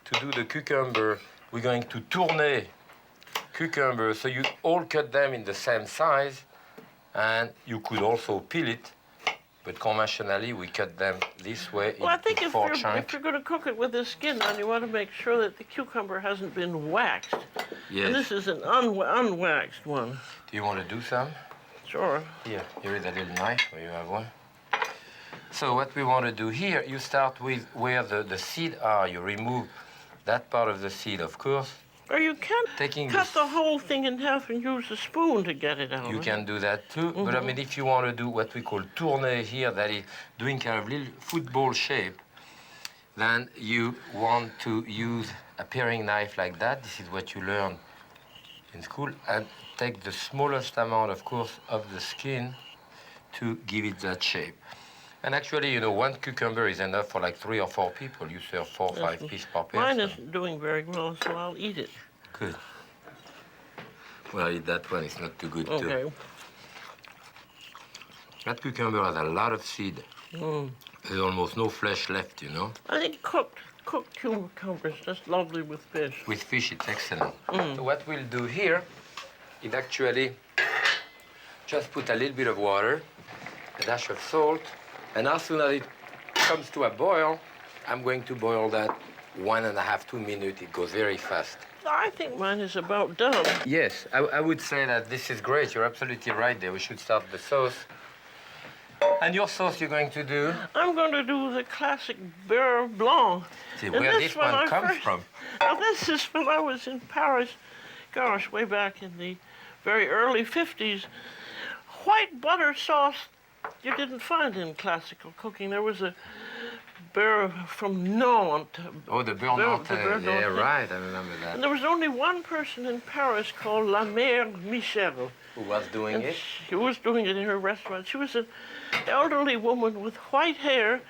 Speaker 2: to do the cucumber, we're going to tourner cucumber, so you all cut them in the same size, and you could also peel it, but conventionally we cut them this way
Speaker 1: Well, I think
Speaker 2: in
Speaker 1: if
Speaker 2: four
Speaker 1: you're
Speaker 2: chunks.
Speaker 1: going to cook it with the skin on, you want to make sure that the cucumber hasn't been waxed.
Speaker 2: Yes.
Speaker 1: And this is an unwaxed one.
Speaker 2: Do you want to do some?
Speaker 1: Sure.
Speaker 2: Here is a little knife, where you have one. So what we want to do here, you start with where the seed are. You remove that part of the seed, of course.
Speaker 1: Or you can cut the whole thing in half and use a spoon to get it out.
Speaker 2: You can do that too. But I mean, if you want to do what we call tourner here, that is doing kind of little football shape, then you want to use a paring knife like that. This is what you learn in school. And take the smallest amount, of course, of the skin to give it that shape. And actually, you know, one cucumber is enough for like 3 or 4 people. You serve 4 or 5 pieces per person.
Speaker 1: Mine isn't doing very well, so I'll eat it.
Speaker 2: Good. Well, eat that one. It's not too good,
Speaker 1: okay.
Speaker 2: too. That cucumber has a lot of seed. There's almost no flesh left, you know.
Speaker 1: I think cooked cucumber is just lovely with fish.
Speaker 2: With fish, it's excellent. So what we'll do here is actually just put a little bit of water, a dash of salt, and as soon as it comes to a boil, I'm going to boil that 1.5 to 2 minutes. It goes very fast.
Speaker 1: I think mine is about done.
Speaker 2: Yes, I would say that this is great. You're absolutely right there. We should start the sauce. And your sauce you're going to do?
Speaker 1: I'm going to do the classic beurre blanc.
Speaker 2: See, where this one comes from?
Speaker 1: Now, this is when I was in Paris, gosh, way back in the very early 50s. White butter sauce you didn't find in classical cooking. There was a beurre from Nantes.
Speaker 2: Oh, the beurre Nantes. Yeah, right, I remember that.
Speaker 1: And there was only one person in Paris called La Mère Michel.
Speaker 2: Who was doing it?
Speaker 1: She was doing it in her restaurant. She was an elderly woman with white hair,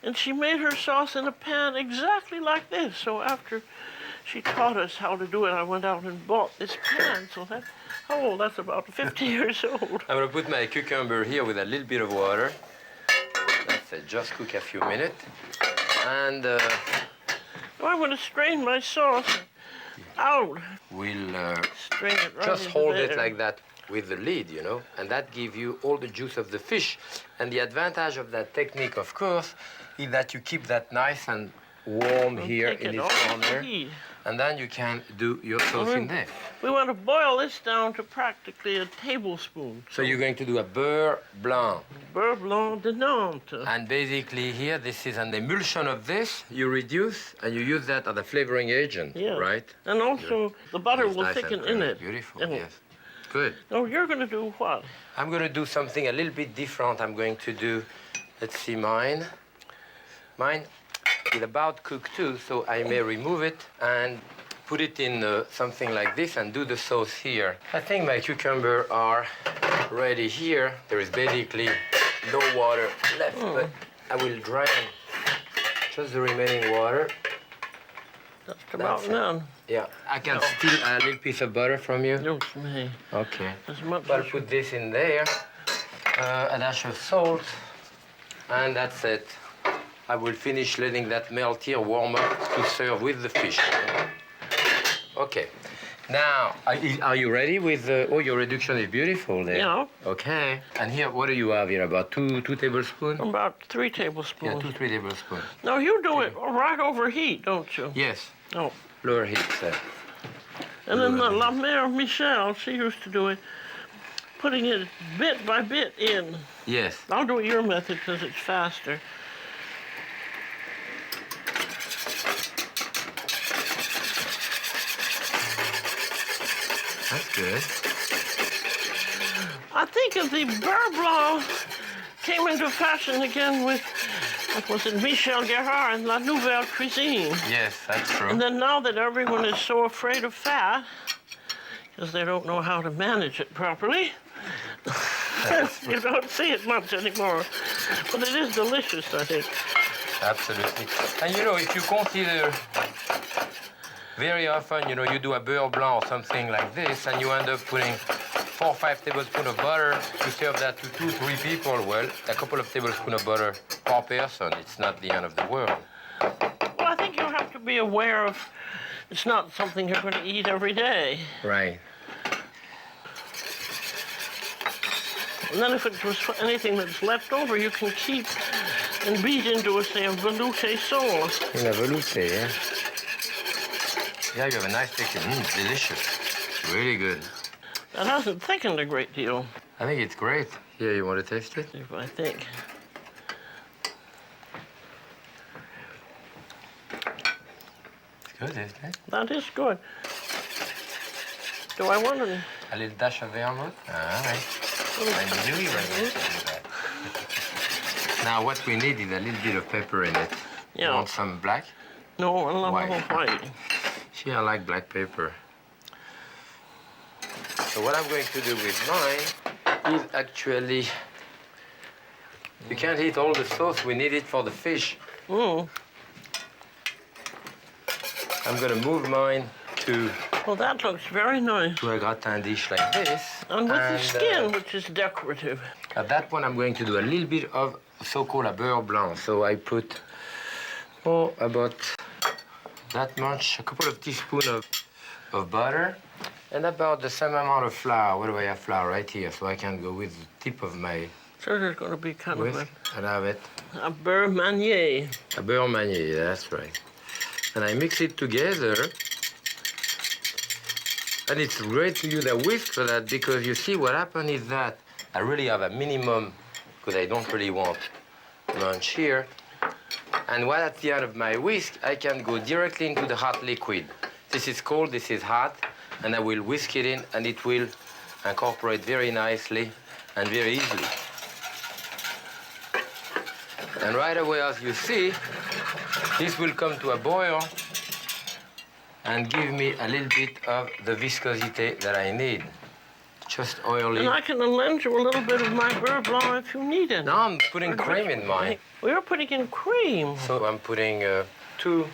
Speaker 1: and she made her sauce in a pan exactly like this. So after she taught us how to do it, I went out and bought this pan. So that's about 50 years old.
Speaker 2: I'm going to put my cucumber here with a little bit of water. That's it, just cook a few minutes. And
Speaker 1: I'm going to strain my sauce out.
Speaker 2: We'll
Speaker 1: strain it right
Speaker 2: just
Speaker 1: into
Speaker 2: hold
Speaker 1: there.
Speaker 2: it like that with the lid, you know, and that gives you all the juice of the fish. And the advantage of that technique, of course, is that you keep that nice and warm here in its corner. And then you can do your sauce in there.
Speaker 1: We want to boil this down to practically a tablespoon.
Speaker 2: So you're going to do a beurre blanc.
Speaker 1: Beurre blanc de Nantes.
Speaker 2: And basically here, this is an emulsion of this. You reduce, and you use that as a flavoring agent, right?
Speaker 1: And also, the butter will
Speaker 2: nice
Speaker 1: thicken in it.
Speaker 2: Beautiful, yes. Good.
Speaker 1: Now, you're going to do what?
Speaker 2: I'm going to do something a little bit different. I'm going to do, let's see, mine. Mine is about cooked too, so I may remove it and put it in something like this and do the sauce here. I think my cucumber are ready here. There is basically no water left, but I will drain just the remaining water.
Speaker 1: That's about none.
Speaker 2: Yeah, I can steal a little piece of butter from you.
Speaker 1: Yes, me.
Speaker 2: Okay.
Speaker 1: As much
Speaker 2: I'll
Speaker 1: as
Speaker 2: put this in there, a dash of salt, and that's it. I will finish letting that melt here, warm up to serve with the fish. Okay. Now, are you ready with oh, your reduction is beautiful there.
Speaker 1: Yeah.
Speaker 2: Okay. And here, what do you have here? About two tablespoons?
Speaker 1: About 3 tablespoons.
Speaker 2: Yeah, 3 tablespoons.
Speaker 1: Now, you do it right over heat, don't you?
Speaker 2: Yes.
Speaker 1: Oh.
Speaker 2: Lower heat, sir.
Speaker 1: And then the La Mère Michel, she used to do it, putting it bit by bit in.
Speaker 2: Yes.
Speaker 1: I'll do your method because it's faster.
Speaker 2: That's good.
Speaker 1: I think if the beurre blanc came into fashion again with, what was it, Michel Guérard and La Nouvelle Cuisine.
Speaker 2: Yes, that's true.
Speaker 1: And then now that everyone is so afraid of fat, because they don't know how to manage it properly, you don't see it much anymore. But it is delicious, I think.
Speaker 2: Absolutely. And you know, if you consider very often, you know, you do a beurre blanc or something like this, and you end up putting 4 or 5 tablespoons of butter to serve that to 2 or 3 people. Well, a couple of tablespoons of butter per person. It's not the end of the world.
Speaker 1: Well, I think you have to be aware of it's not something you're going to eat every day.
Speaker 2: Right.
Speaker 1: And then if it was anything that's left over, you can keep and beat into, say, a velouté sauce.
Speaker 2: In a velouté, yeah? Yeah, you have a nice texture. It's delicious. Really good.
Speaker 1: That hasn't thickened a great deal.
Speaker 2: I think it's great. Here, you want to taste it?
Speaker 1: I think.
Speaker 2: It's good, isn't it?
Speaker 1: That is good. Do I want to?
Speaker 2: A little dash of vermouth? All right. I knew you were going to do that. Now, what we need is a little bit of pepper in it.
Speaker 1: Yeah.
Speaker 2: You want some black?
Speaker 1: No, I love white.
Speaker 2: See, I like black pepper. So what I'm going to do with mine is actually, you can't eat all the sauce, we need it for the fish.
Speaker 1: Mm.
Speaker 2: I'm going to move mine to
Speaker 1: Well, that looks very nice.
Speaker 2: a gratin dish like this.
Speaker 1: And with the skin, which is decorative.
Speaker 2: At that one, I'm going to do a little bit of so-called a beurre blanc. So I put, about that much, a couple of teaspoons of butter, and about the same amount of flour. Where do I have flour? Right here, so I can go with the tip of my
Speaker 1: So there's going to be kind
Speaker 2: whisk. And I have it.
Speaker 1: a beurre manier.
Speaker 2: A beurre manier, that's right. And I mix it together. And it's great to use a whisk for that, because you see what happened is that I really have a minimum, because I don't really want much here. And while at the end of my whisk, I can go directly into the hot liquid. This is cold, this is hot, and I will whisk it in, and it will incorporate very nicely and very easily. And right away, as you see, this will come to a boil and give me a little bit of the viscosity that I need. Just oily.
Speaker 1: And I can lend you a little bit of my beurre blanc if you need it.
Speaker 2: Now I'm putting cream in mine.
Speaker 1: We're putting in cream.
Speaker 2: So I'm putting 3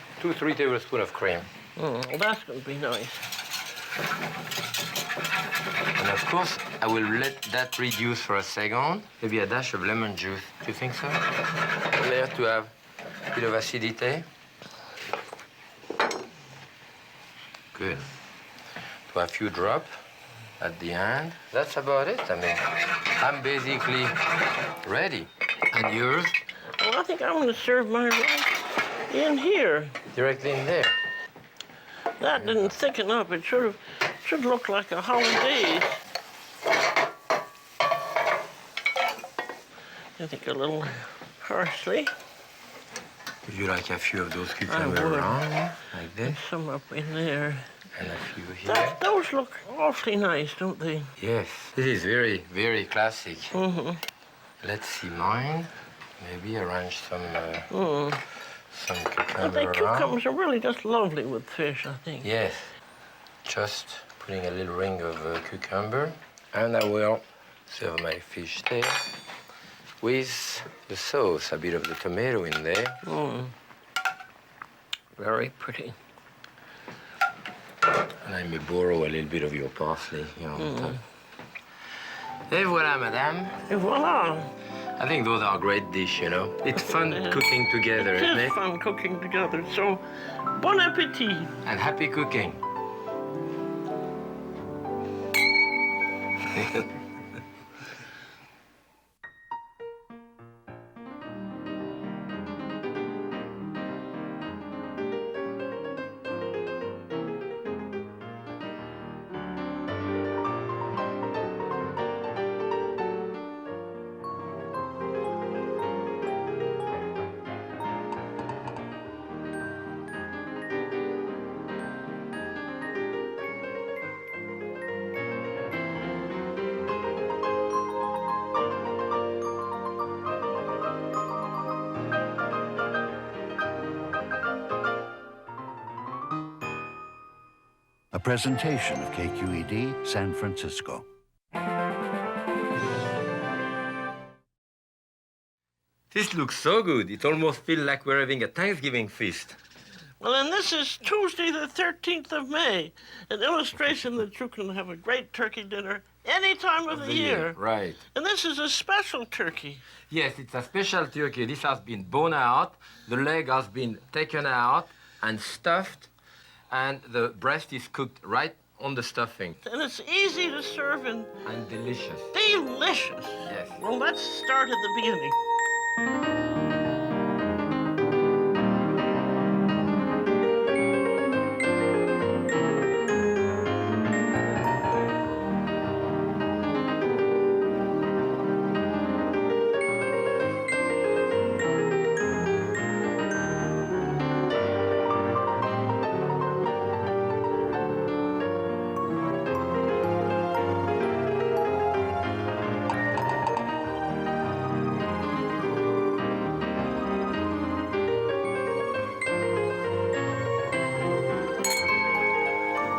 Speaker 2: tablespoons of cream.
Speaker 1: Well, that's going to be nice.
Speaker 2: And of course, I will let that reduce for a second. Maybe a dash of lemon juice. Do you think so? There to have a bit of acidity. Good. To a few drops at the end. That's about it. I mean, I'm basically ready. And yours?
Speaker 1: Well, I think I want to serve my rice in here.
Speaker 2: Directly in there.
Speaker 1: That didn't thicken up. It should look like a hollandaise. I think a little parsley.
Speaker 2: Would you like a few of those cucumbers around, like this?
Speaker 1: Some up in there.
Speaker 2: And a few here.
Speaker 1: Those look awfully nice, don't they?
Speaker 2: Yes, this is very, very classic.
Speaker 1: Mm-hmm.
Speaker 2: Let's see mine. Maybe arrange some cucumber
Speaker 1: But the
Speaker 2: around.
Speaker 1: cucumbers are really just lovely with fish, I think.
Speaker 2: Yes, just putting a little ring of cucumber, and I will serve my fish there with the sauce, a bit of the tomato in there.
Speaker 1: Mm. Very pretty.
Speaker 2: And I may borrow a little bit of your parsley here on top. Et voilà, madame.
Speaker 1: Et voila.
Speaker 2: I think those are great dishes, you know. It's fun cooking together,
Speaker 1: It
Speaker 2: isn't
Speaker 1: is
Speaker 2: it?
Speaker 1: fun cooking together. So, bon appetit.
Speaker 2: And happy cooking.
Speaker 3: A presentation of KQED San Francisco.
Speaker 2: This looks so good. It almost feels like we're having a Thanksgiving feast.
Speaker 1: Well, and this is Tuesday, the 13th of May, an illustration that you can have a great turkey dinner any time of the year.
Speaker 2: Right.
Speaker 1: And this is a special turkey.
Speaker 2: Yes, it's a special turkey. This has been bone out. The leg has been taken out and stuffed. And the breast is cooked right on the stuffing.
Speaker 1: And it's easy to serve and
Speaker 2: delicious.
Speaker 1: delicious.
Speaker 2: Yes.
Speaker 1: Well, let's start at the beginning.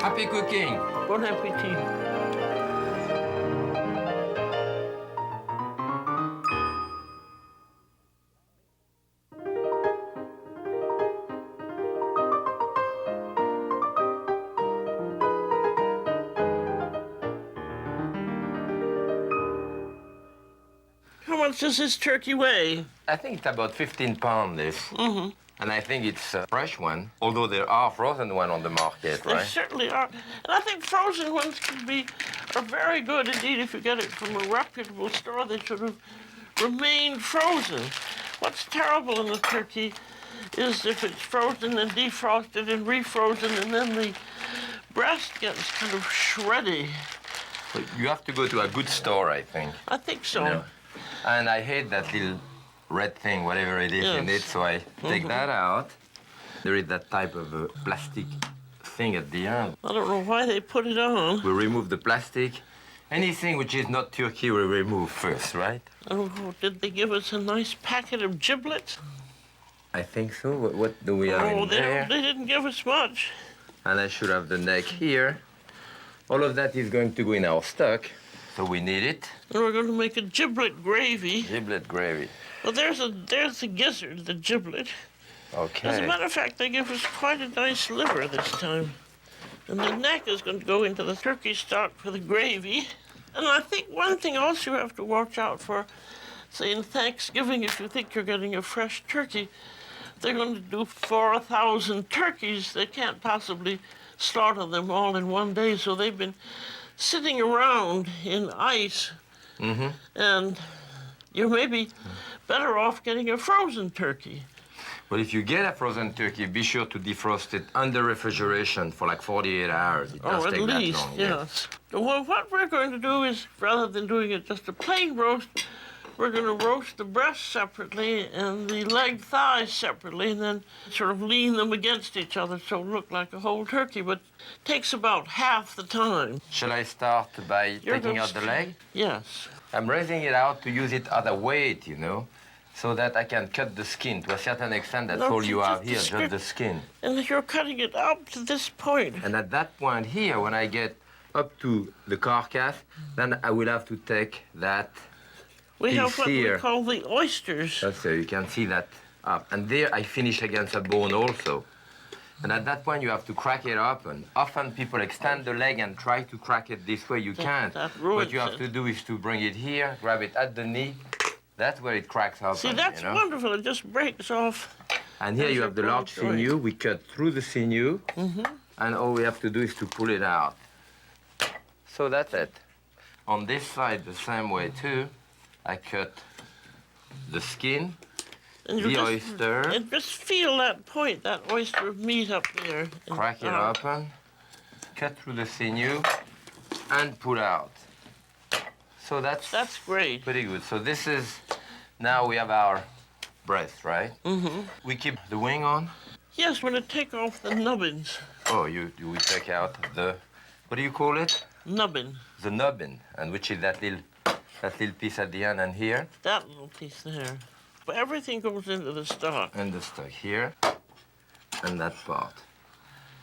Speaker 2: Happy cooking.
Speaker 1: Bon appetit. How much does this turkey weigh?
Speaker 2: I think it's about 15 pounds, this.
Speaker 1: Mm-hmm.
Speaker 2: And I think it's a fresh one, although there are frozen one on the market,
Speaker 1: They
Speaker 2: right?
Speaker 1: certainly are. And I think frozen ones are very good indeed. If you get it from a reputable store, they should have remained frozen. What's terrible in the turkey is if it's frozen and defrosted and refrozen, and then the breast gets kind of shreddy.
Speaker 2: But you have to go to a good store, I think.
Speaker 1: I think so.
Speaker 2: You know? And I hate that little red thing, whatever it is in it, so I take that out. There is that type of plastic thing at the end.
Speaker 1: I don't know why they put it on.
Speaker 2: We remove the plastic. Anything which is not turkey we remove first, right?
Speaker 1: Oh, did they give us a nice packet of giblets?
Speaker 2: I think so. What do we have in there?
Speaker 1: They didn't give us much.
Speaker 2: And I should have the neck here. All of that is going to go in our stock, so we need it.
Speaker 1: And we're going to make a giblet gravy.
Speaker 2: Giblet gravy.
Speaker 1: Well, there's the gizzard, the giblet.
Speaker 2: Okay.
Speaker 1: As a matter of fact, they give us quite a nice liver this time. And the neck is going to go into the turkey stock for the gravy. And I think one thing also you have to watch out for, say in Thanksgiving, if you think you're getting a fresh turkey, they're going to do 4,000 turkeys. They can't possibly slaughter them all in one day, so they've been sitting around in ice.
Speaker 2: Mm-hmm.
Speaker 1: And you may be better off getting a frozen turkey.
Speaker 2: But if you get a frozen turkey, be sure to defrost it under refrigeration for like 48 hours. It does
Speaker 1: Oh, at
Speaker 2: take
Speaker 1: least,
Speaker 2: that long.
Speaker 1: yes. Well, what we're going to do is, rather than doing it just a plain roast, we're going to roast the breast separately and the leg thighs separately, and then sort of lean them against each other so it'll look like a whole turkey, but it takes about half the time.
Speaker 2: Shall I start by taking out the leg?
Speaker 1: Yes.
Speaker 2: I'm raising it out to use it as a weight, you know, so that I can cut the skin. To a certain extent, that's all you have here, just the skin.
Speaker 1: And you're cutting it up to this point.
Speaker 2: And at that point here, when I get up to the carcass, then I will have to take that
Speaker 1: We have what
Speaker 2: here.
Speaker 1: we call the oysters.
Speaker 2: So you can see that up. And there I finish against a bone also. And at that point, you have to crack it open. Often people extend the leg and try to crack it this way. You can't.
Speaker 1: that ruins
Speaker 2: What you have
Speaker 1: it.
Speaker 2: to do is to bring it here, grab it at the knee, That's where it cracks open.
Speaker 1: See, that's
Speaker 2: you know?
Speaker 1: wonderful. It just breaks off.
Speaker 2: And here
Speaker 1: There's
Speaker 2: you
Speaker 1: your
Speaker 2: have the
Speaker 1: bone
Speaker 2: large
Speaker 1: joint.
Speaker 2: sinew. We cut through the sinew. And all we have to do is to pull it out. So that's it. On this side, the same way too. I cut the skin,
Speaker 1: And you
Speaker 2: the
Speaker 1: just,
Speaker 2: oyster,
Speaker 1: and just feel that point, that oyster of meat up there. And,
Speaker 2: crack it open, cut through the sinew, and pull out. So that's
Speaker 1: great.
Speaker 2: pretty good. So this is, now we have our breast, right? We keep the wing on.
Speaker 1: Yes, we're going to take off the nubbins.
Speaker 2: Oh, we take out the, what do you call it?
Speaker 1: Nubbin.
Speaker 2: The nubbin, and which is that little piece at the end and here.
Speaker 1: That little piece there. But everything goes into the stock.
Speaker 2: And the stock here, and that part.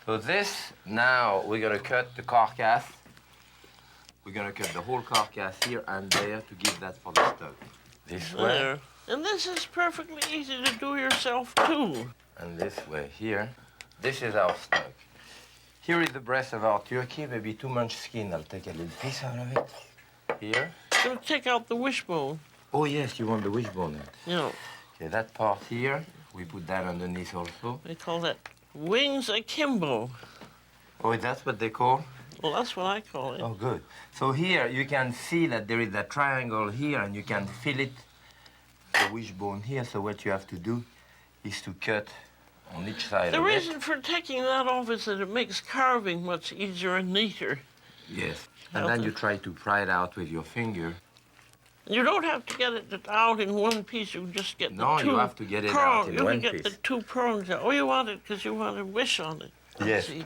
Speaker 2: So this, now we're gonna cut the carcass. We're gonna cut the whole carcass here and there to give that for the stock. This way,
Speaker 1: There. And this is perfectly easy to do yourself, too.
Speaker 2: and this way here. This is our stock. Here is the breast of our turkey, maybe too much skin. I'll take a little piece out of it. Here.
Speaker 1: So take out the wishbone.
Speaker 2: Oh yes, you want the wishbone.
Speaker 1: Yeah.
Speaker 2: Okay, that part here, we put that underneath also.
Speaker 1: They call that wings akimbo.
Speaker 2: Oh, that's what they call?
Speaker 1: Well, that's what I call it.
Speaker 2: Oh, good. So here you can see that there is a triangle here and you can feel it, the wishbone here. So what you have to do is to cut on each side
Speaker 1: The
Speaker 2: of
Speaker 1: reason
Speaker 2: it.
Speaker 1: for taking that off is that it makes carving much easier and neater.
Speaker 2: Yes. And then you try to pry it out with your finger.
Speaker 1: You don't have to get it out in one piece. You just get the
Speaker 2: No,
Speaker 1: two
Speaker 2: you have to get it
Speaker 1: prongs.
Speaker 2: out in
Speaker 1: you
Speaker 2: one
Speaker 1: can get
Speaker 2: piece.
Speaker 1: the two prongs out. Oh, you want it because you want a wish on it.
Speaker 2: Yes.
Speaker 1: See,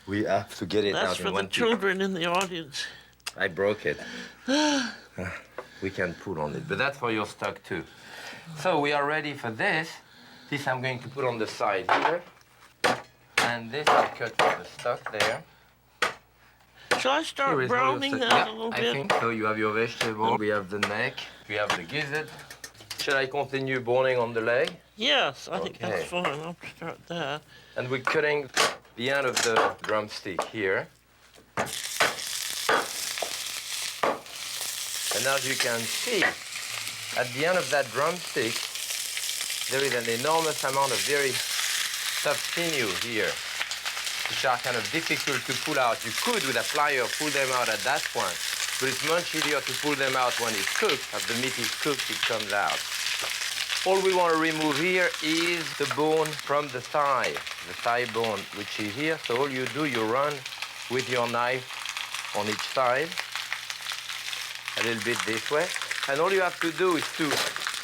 Speaker 2: We have to get it
Speaker 1: that's
Speaker 2: out
Speaker 1: for
Speaker 2: in
Speaker 1: the
Speaker 2: one piece.
Speaker 1: children in the audience.
Speaker 2: I broke it. We can put on it, but that's for your stock too. So we are ready for this. This I'm going to put on the side here. And this I'll cut with the stock there.
Speaker 1: Shall I
Speaker 2: Here
Speaker 1: start
Speaker 2: is all your
Speaker 1: browning
Speaker 2: stock.
Speaker 1: that
Speaker 2: Yeah,
Speaker 1: a little
Speaker 2: I
Speaker 1: bit?
Speaker 2: think so. You have your vegetable. We have the neck. We have the gizzard. Shall I continue boning on the leg?
Speaker 1: Yes, I think that's
Speaker 2: Okay.
Speaker 1: fine. I'll start that.
Speaker 2: And we're cutting the end of the drumstick here. And as you can see, at the end of that drumstick, there is an enormous amount of very tough sinew here, which are kind of difficult to pull out. You could, with a plier, pull them out at that point, but it's much easier to pull them out when it's cooked. As the meat is cooked, it comes out. All we want to remove here is the bone from the thigh bone, which is here. So all you do, you run with your knife on each side, a little bit this way. And all you have to do is to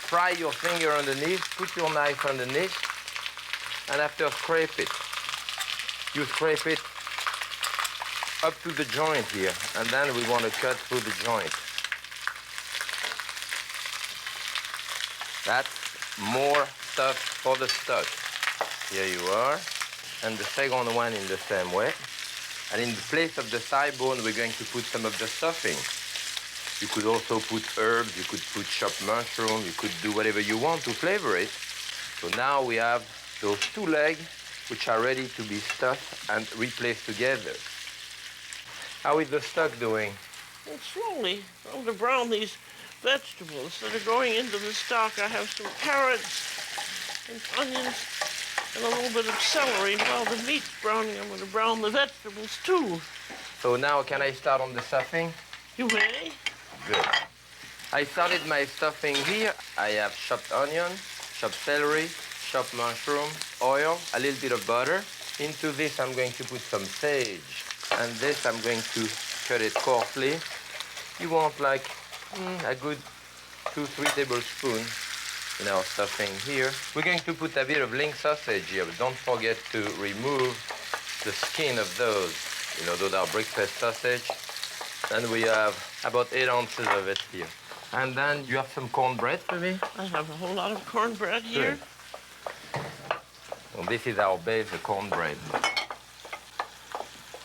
Speaker 2: pry your finger underneath, put your knife underneath, and after scrape it. You scrape it up to the joint here, and then we want to cut through the joint. That's more stuff for the stock. Here you are. And the second one in the same way. And in the place of the thigh bone, we're going to put some of the stuffing. You could also put herbs, you could put chopped mushroom, you could do whatever you want to flavor it. So now we have those two legs, which are ready to be stuffed and replaced together. How is the stock doing?
Speaker 1: And slowly, I'm going to brown these vegetables that are going into the stock. I have some carrots and onions and a little bit of celery. And while the meat's browning, I'm going to brown the vegetables too.
Speaker 2: So now can I start on the stuffing?
Speaker 1: You may.
Speaker 2: Good. I started my stuffing here. I have chopped onion, chopped celery, chopped mushroom, oil, a little bit of butter. Into this, I'm going to put some sage. And this, I'm going to cut it coarsely. You want like a good 2-3 tablespoons in our stuffing here. We're going to put a bit of link sausage here, but don't forget to remove the skin of those. You know, those are breakfast sausage. And we have about 8 ounces of it here. And then you have some cornbread for me?
Speaker 1: I have a whole lot of cornbread here.
Speaker 2: Good. Well, this is our base, the cornbread.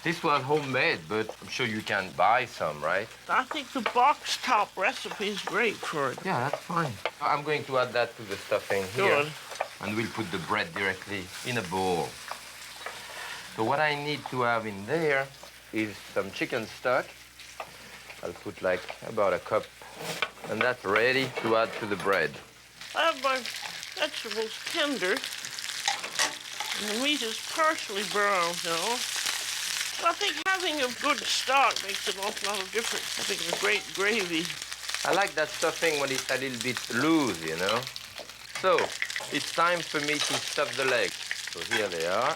Speaker 2: This was homemade, but I'm sure you can buy some, right?
Speaker 1: I think the box top recipe is great for it.
Speaker 2: Yeah, that's fine. I'm going to add that to the stuffing here.
Speaker 1: Good.
Speaker 2: And we'll put the bread directly in a bowl. So what I need to have in there is some chicken stock. I'll put like about a cup And that's ready to add to the bread.
Speaker 1: I have my vegetables tender, and the meat is partially browned now. But I think having a good stock makes an awful lot of difference, having a great gravy.
Speaker 2: I like that stuffing when it's a little bit loose, you know. So, it's time for me to stuff the legs. So here they are.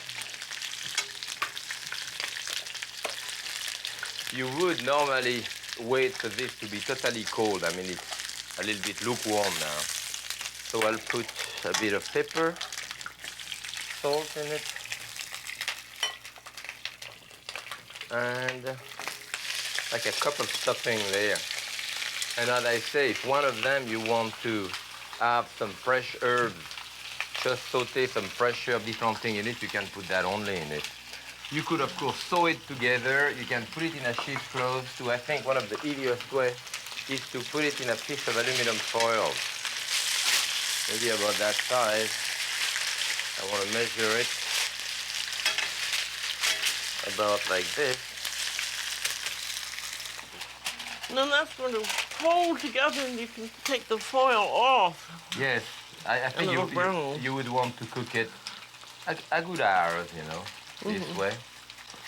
Speaker 2: You would normally wait for this to be totally cold. I mean, it's a little bit lukewarm now. So I'll put a bit of pepper, salt in it, and like a cup of stuffing there. And as I say, if one of them you want to have some fresh herbs, just saute some fresh herb, different thing in it, you can put that only in it. You could, of course, sew it together. You can put it in a cheesecloth too. I think one of the easiest ways is to put it in a piece of aluminum foil. Maybe about that size. I want to measure it about like this.
Speaker 1: And then that's going to hold together and you can take the foil off.
Speaker 2: Yes, I think you would want to cook it a good hours, you know, this way,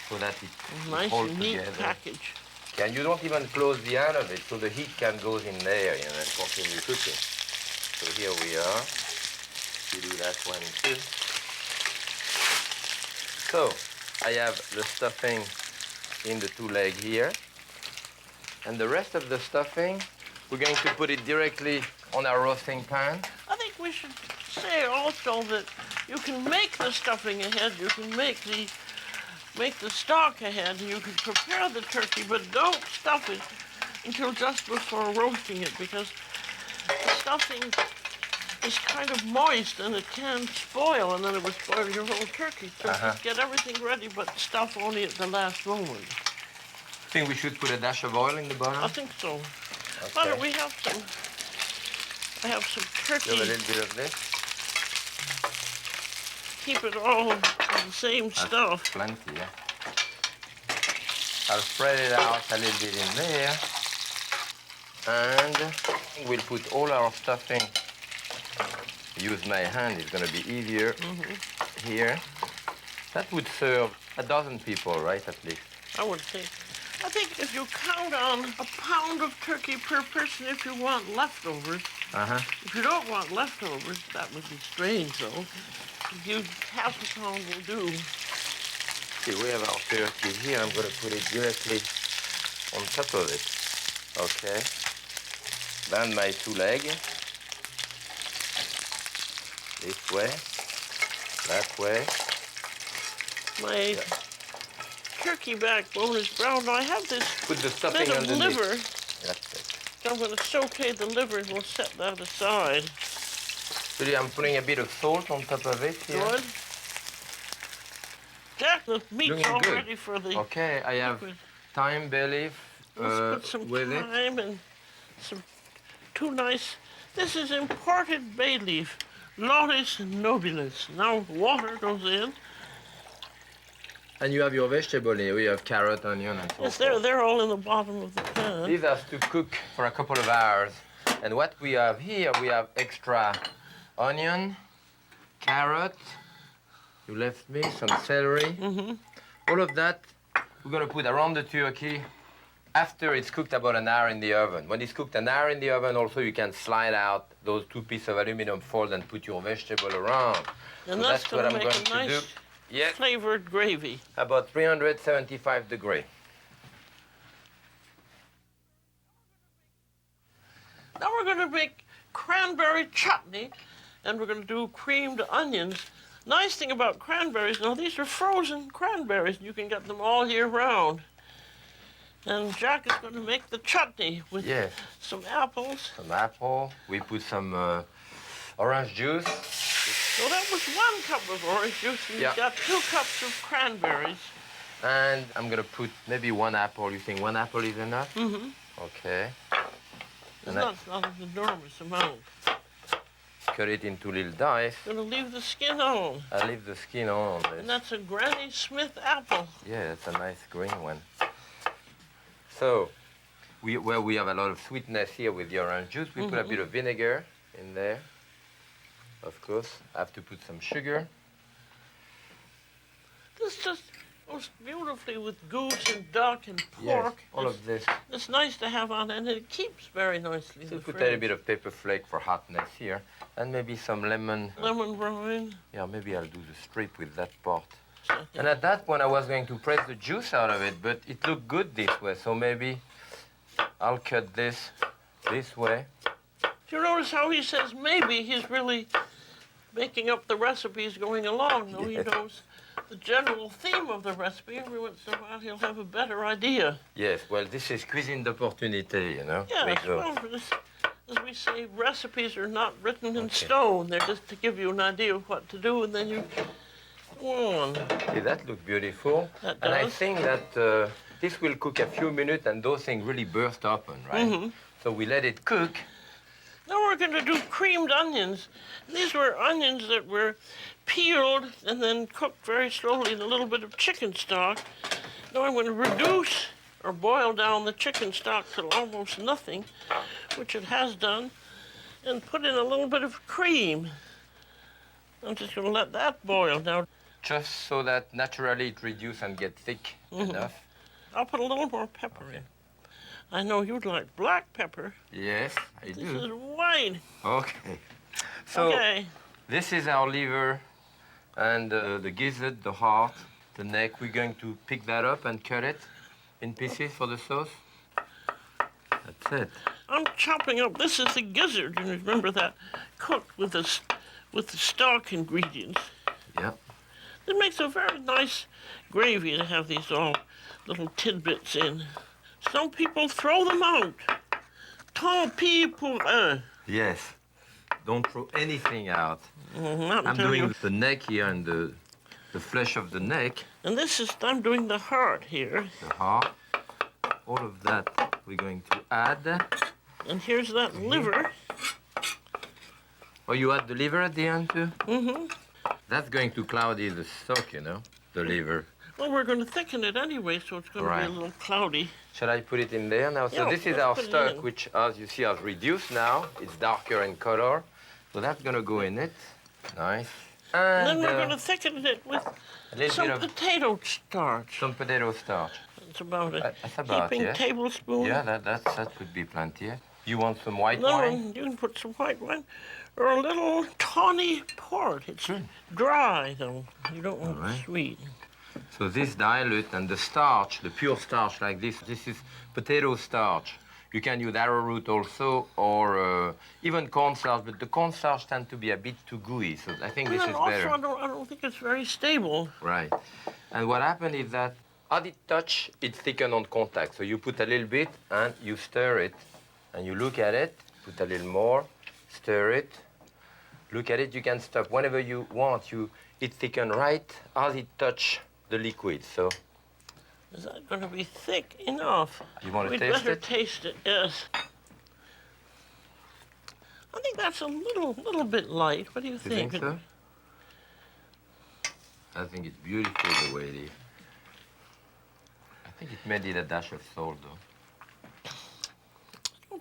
Speaker 2: so that it
Speaker 1: nice
Speaker 2: holds
Speaker 1: and neat
Speaker 2: together.
Speaker 1: package.
Speaker 2: And you don't even close the end of it, so the heat can go in there, you know, and continue cooking. So here we are. You do that one too. So I have the stuffing in the two legs here. And the rest of the stuffing, we're going to put it directly on our roasting pan.
Speaker 1: I think we should say also that you can make the stuffing ahead, you can make the stock ahead, you can prepare the turkey, but don't stuff it until just before roasting it, because the stuffing is kind of moist and it can spoil, and then it would spoil your whole turkey. So just get everything ready, but stuff only at the last moment.
Speaker 2: Think we should put a dash of oil in the bottom?
Speaker 1: I think so.
Speaker 2: Okay.
Speaker 1: Why don't we have some? I have some turkey.
Speaker 2: Do a little bit of this.
Speaker 1: Keep it all the same stuff.
Speaker 2: Plenty, yeah. I'll spread it out a little bit in there. And we'll put all our stuffing. Use my hand, it's going to be easier. Here. That would serve a dozen people, right, at least?
Speaker 1: I would think. I think if you count on a pound of turkey per person if you want leftovers. If you don't want leftovers, that would be strange, though. If you half a pound will do.
Speaker 2: See, we have our turkey here. I'm going to put it directly on top of it. Okay. Then my two legs. This way. That way.
Speaker 1: My turkey backbone is brown. Now I have this
Speaker 2: Put the stuffing
Speaker 1: bit of
Speaker 2: underneath.
Speaker 1: liver.
Speaker 2: That's it.
Speaker 1: So I'm going to saute the liver and we'll set that aside.
Speaker 2: So I'm putting a bit of salt on top of it here.
Speaker 1: Good. Jack, the meat's
Speaker 2: Looking
Speaker 1: all
Speaker 2: good.
Speaker 1: ready for the
Speaker 2: Okay, I have
Speaker 1: liquid.
Speaker 2: thyme, bay leaf
Speaker 1: Let's put some
Speaker 2: with it.
Speaker 1: thyme and some two nice. This is imported bay leaf, Laurus nobilis. Now water goes in.
Speaker 2: And you have your vegetable here. You have carrot, onion, and so
Speaker 1: Yes,
Speaker 2: forth.
Speaker 1: they're all in the bottom of the pan.
Speaker 2: These has to cook for a couple of hours. And what we have here, we have extra onion, carrot. You left me some celery. All of that we're going to put around the turkey after it's cooked about an hour in the oven. When it's cooked an hour in the oven, also you can slide out those two pieces of aluminum foil and put your vegetable around.
Speaker 1: And
Speaker 2: So
Speaker 1: that's
Speaker 2: what
Speaker 1: going
Speaker 2: I'm
Speaker 1: to make
Speaker 2: going
Speaker 1: a
Speaker 2: to
Speaker 1: nice
Speaker 2: do. Yes,
Speaker 1: flavored gravy.
Speaker 2: about 375 degrees.
Speaker 1: Now we're going to make cranberry chutney, and we're going to do creamed onions. Nice thing about cranberries, now these are frozen cranberries, and you can get them all year round. And Jack is going to make the chutney with some apples.
Speaker 2: Some apple. We put some orange juice.
Speaker 1: So that was 1 cup of orange juice, and you've got 2 cups of cranberries.
Speaker 2: And I'm going to put maybe 1 apple. You think 1 apple is enough? Okay.
Speaker 1: It's not an enormous amount.
Speaker 2: Cut it into little dice.
Speaker 1: Going to leave the skin on.
Speaker 2: I leave the skin on this.
Speaker 1: And that's a Granny Smith apple.
Speaker 2: Yeah, it's a nice green one. So, where we have a lot of sweetness here with the orange juice, we put a bit of vinegar in there. Of course, I have to put some sugar.
Speaker 1: This just goes beautifully with goose and duck and
Speaker 2: Yes,
Speaker 1: pork.
Speaker 2: all of this.
Speaker 1: It's nice to have on, and it keeps very nicely.
Speaker 2: So
Speaker 1: in the
Speaker 2: put a
Speaker 1: fridge.
Speaker 2: little bit of pepper flake for hotness here, and maybe some lemon.
Speaker 1: Lemon rind.
Speaker 2: Yeah, maybe I'll do the strip with that part. And at that point, I was going to press the juice out of it, but it looked good this way, so maybe I'll cut this way.
Speaker 1: Do you notice how he says maybe he's really making up the recipes going along? No,
Speaker 2: Yes.
Speaker 1: he knows the general theme of the recipe. Every once in a while, he'll have a better idea.
Speaker 2: Yes, well, this is cuisine d'opportunité, you know.
Speaker 1: Yes,
Speaker 2: We go.
Speaker 1: well, as we say, recipes are not written in
Speaker 2: Okay.
Speaker 1: stone. They're just to give you an idea of what to do, and then you go on.
Speaker 2: See, that looks beautiful.
Speaker 1: That
Speaker 2: And I
Speaker 1: does.
Speaker 2: think that this will cook a few minutes, and those things really burst open, right? So we let it cook.
Speaker 1: Now we're going to do creamed onions. These were onions that were peeled and then cooked very slowly in a little bit of chicken stock. Now I'm going to reduce or boil down the chicken stock to almost nothing, which it has done, and put in a little bit of cream. I'm just going to let that boil now.
Speaker 2: Just so that naturally it reduces and get thick enough.
Speaker 1: I'll put a little more pepper in. I know you'd like black pepper.
Speaker 2: Yes, I
Speaker 1: This
Speaker 2: do.
Speaker 1: is white.
Speaker 2: Okay. So
Speaker 1: Okay.
Speaker 2: this is our liver and the gizzard, the heart, the neck. We're going to pick that up and cut it in pieces for the sauce. That's it.
Speaker 1: I'm chopping up. This is the gizzard, and remember that, cooked with the stock ingredients.
Speaker 2: Yeah.
Speaker 1: It makes a very nice gravy to have these all little tidbits in. Some people throw them out. Tant pis pour eux.
Speaker 2: Yes. Don't throw anything out.
Speaker 1: Not
Speaker 2: I'm
Speaker 1: until
Speaker 2: doing
Speaker 1: you.
Speaker 2: the neck here and the flesh of the neck,
Speaker 1: And this is, I'm doing the heart here.
Speaker 2: the heart. All of that we're going to add.
Speaker 1: And here's that liver.
Speaker 2: Oh, you add the liver at the end too?
Speaker 1: Mm-hmm.
Speaker 2: That's going to cloudy the stock, you know, the liver.
Speaker 1: Well, we're going to thicken it anyway, so it's going to
Speaker 2: Right.
Speaker 1: be a little cloudy.
Speaker 2: Shall I put it in there now? So
Speaker 1: Yeah,
Speaker 2: this is
Speaker 1: let's
Speaker 2: our
Speaker 1: put it
Speaker 2: stock,
Speaker 1: in.
Speaker 2: which, as you see, has reduced now. It's darker in color. So that's going to go in it. Nice.
Speaker 1: And then
Speaker 2: And
Speaker 1: we're going to thicken it with
Speaker 2: a little
Speaker 1: some
Speaker 2: bit of
Speaker 1: potato starch.
Speaker 2: some potato starch.
Speaker 1: It's about a
Speaker 2: That's about,
Speaker 1: heaping
Speaker 2: yes.
Speaker 1: tablespoon.
Speaker 2: Yeah, that could be plenty. Yeah? You want some white
Speaker 1: No,
Speaker 2: wine?
Speaker 1: you can put some white wine or a little tawny port. It's
Speaker 2: Good.
Speaker 1: dry, though. You don't want
Speaker 2: All right.
Speaker 1: it sweet.
Speaker 2: So this dilute and the starch, the pure starch like this is potato starch. You can use arrowroot also, or even cornstarch, but the cornstarch tend to be a bit too gooey, so I think
Speaker 1: And
Speaker 2: this
Speaker 1: then
Speaker 2: is
Speaker 1: also,
Speaker 2: better.
Speaker 1: I don't think it's very stable.
Speaker 2: Right. And what happened is that as it touch, it thicken on contact. So you put a little bit and you stir it, and you look at it, put a little more, stir it, look at it, you can stop whenever you want. It thicken right as it touch the liquid. So
Speaker 1: Is that going to be thick enough?
Speaker 2: you want to
Speaker 1: We'd
Speaker 2: taste
Speaker 1: better
Speaker 2: it?
Speaker 1: taste it, yes. I think that's a little bit light. What do you
Speaker 2: You
Speaker 1: think?
Speaker 2: think so? I think it's beautiful the way it is. I think it made it a dash of salt though.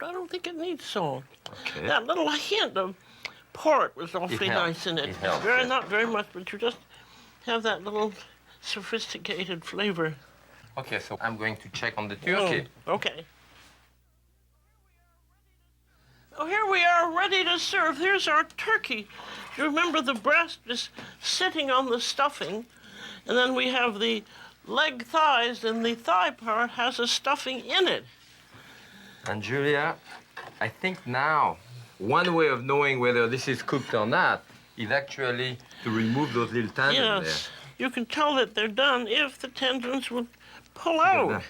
Speaker 1: I don't think it needs salt.
Speaker 2: Okay.
Speaker 1: That little hint of port was awfully
Speaker 2: helps.
Speaker 1: nice in it.
Speaker 2: It helps,
Speaker 1: very,
Speaker 2: yeah.
Speaker 1: not very much, but you just have that little sophisticated flavor.
Speaker 2: Okay, so I'm going to check on the turkey.
Speaker 1: Okay. Oh, here we are, ready to serve. Here's our turkey. You remember the breast is sitting on the stuffing, and then we have the leg thighs, and the thigh part has a stuffing in it.
Speaker 2: And Julia, I think now one way of knowing whether this is cooked or not is actually to remove those little tendons
Speaker 1: Yes, you can tell that they're done if the tendons will pull
Speaker 2: there. Look
Speaker 1: out.
Speaker 2: at that.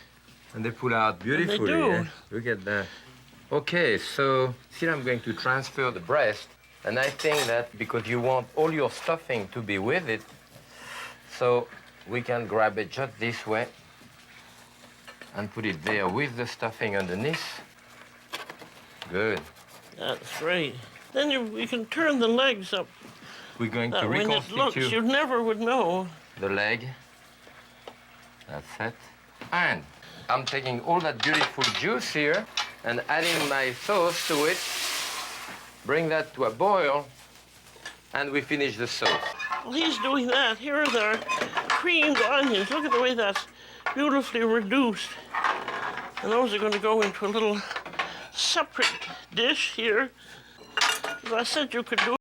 Speaker 2: And they pull out beautifully.
Speaker 1: do.
Speaker 2: Eh? Look at that. Okay, so here I'm going to transfer the breast. And I think that because you want all your stuffing to be with it, so we can grab it just this way and put it there with the stuffing underneath. Good.
Speaker 1: That's great. Then you can turn the legs up.
Speaker 2: We're going to
Speaker 1: When it looks,
Speaker 2: reconstitute
Speaker 1: you never would know.
Speaker 2: the leg. That's it. And I'm taking all that beautiful juice here and adding my sauce to it. Bring that to a boil, and we finish the sauce.
Speaker 1: Well, he's doing that. Here are the creamed onions. Look at the way that's beautifully reduced. And those are going to go into a little separate dish here. As I said, you could do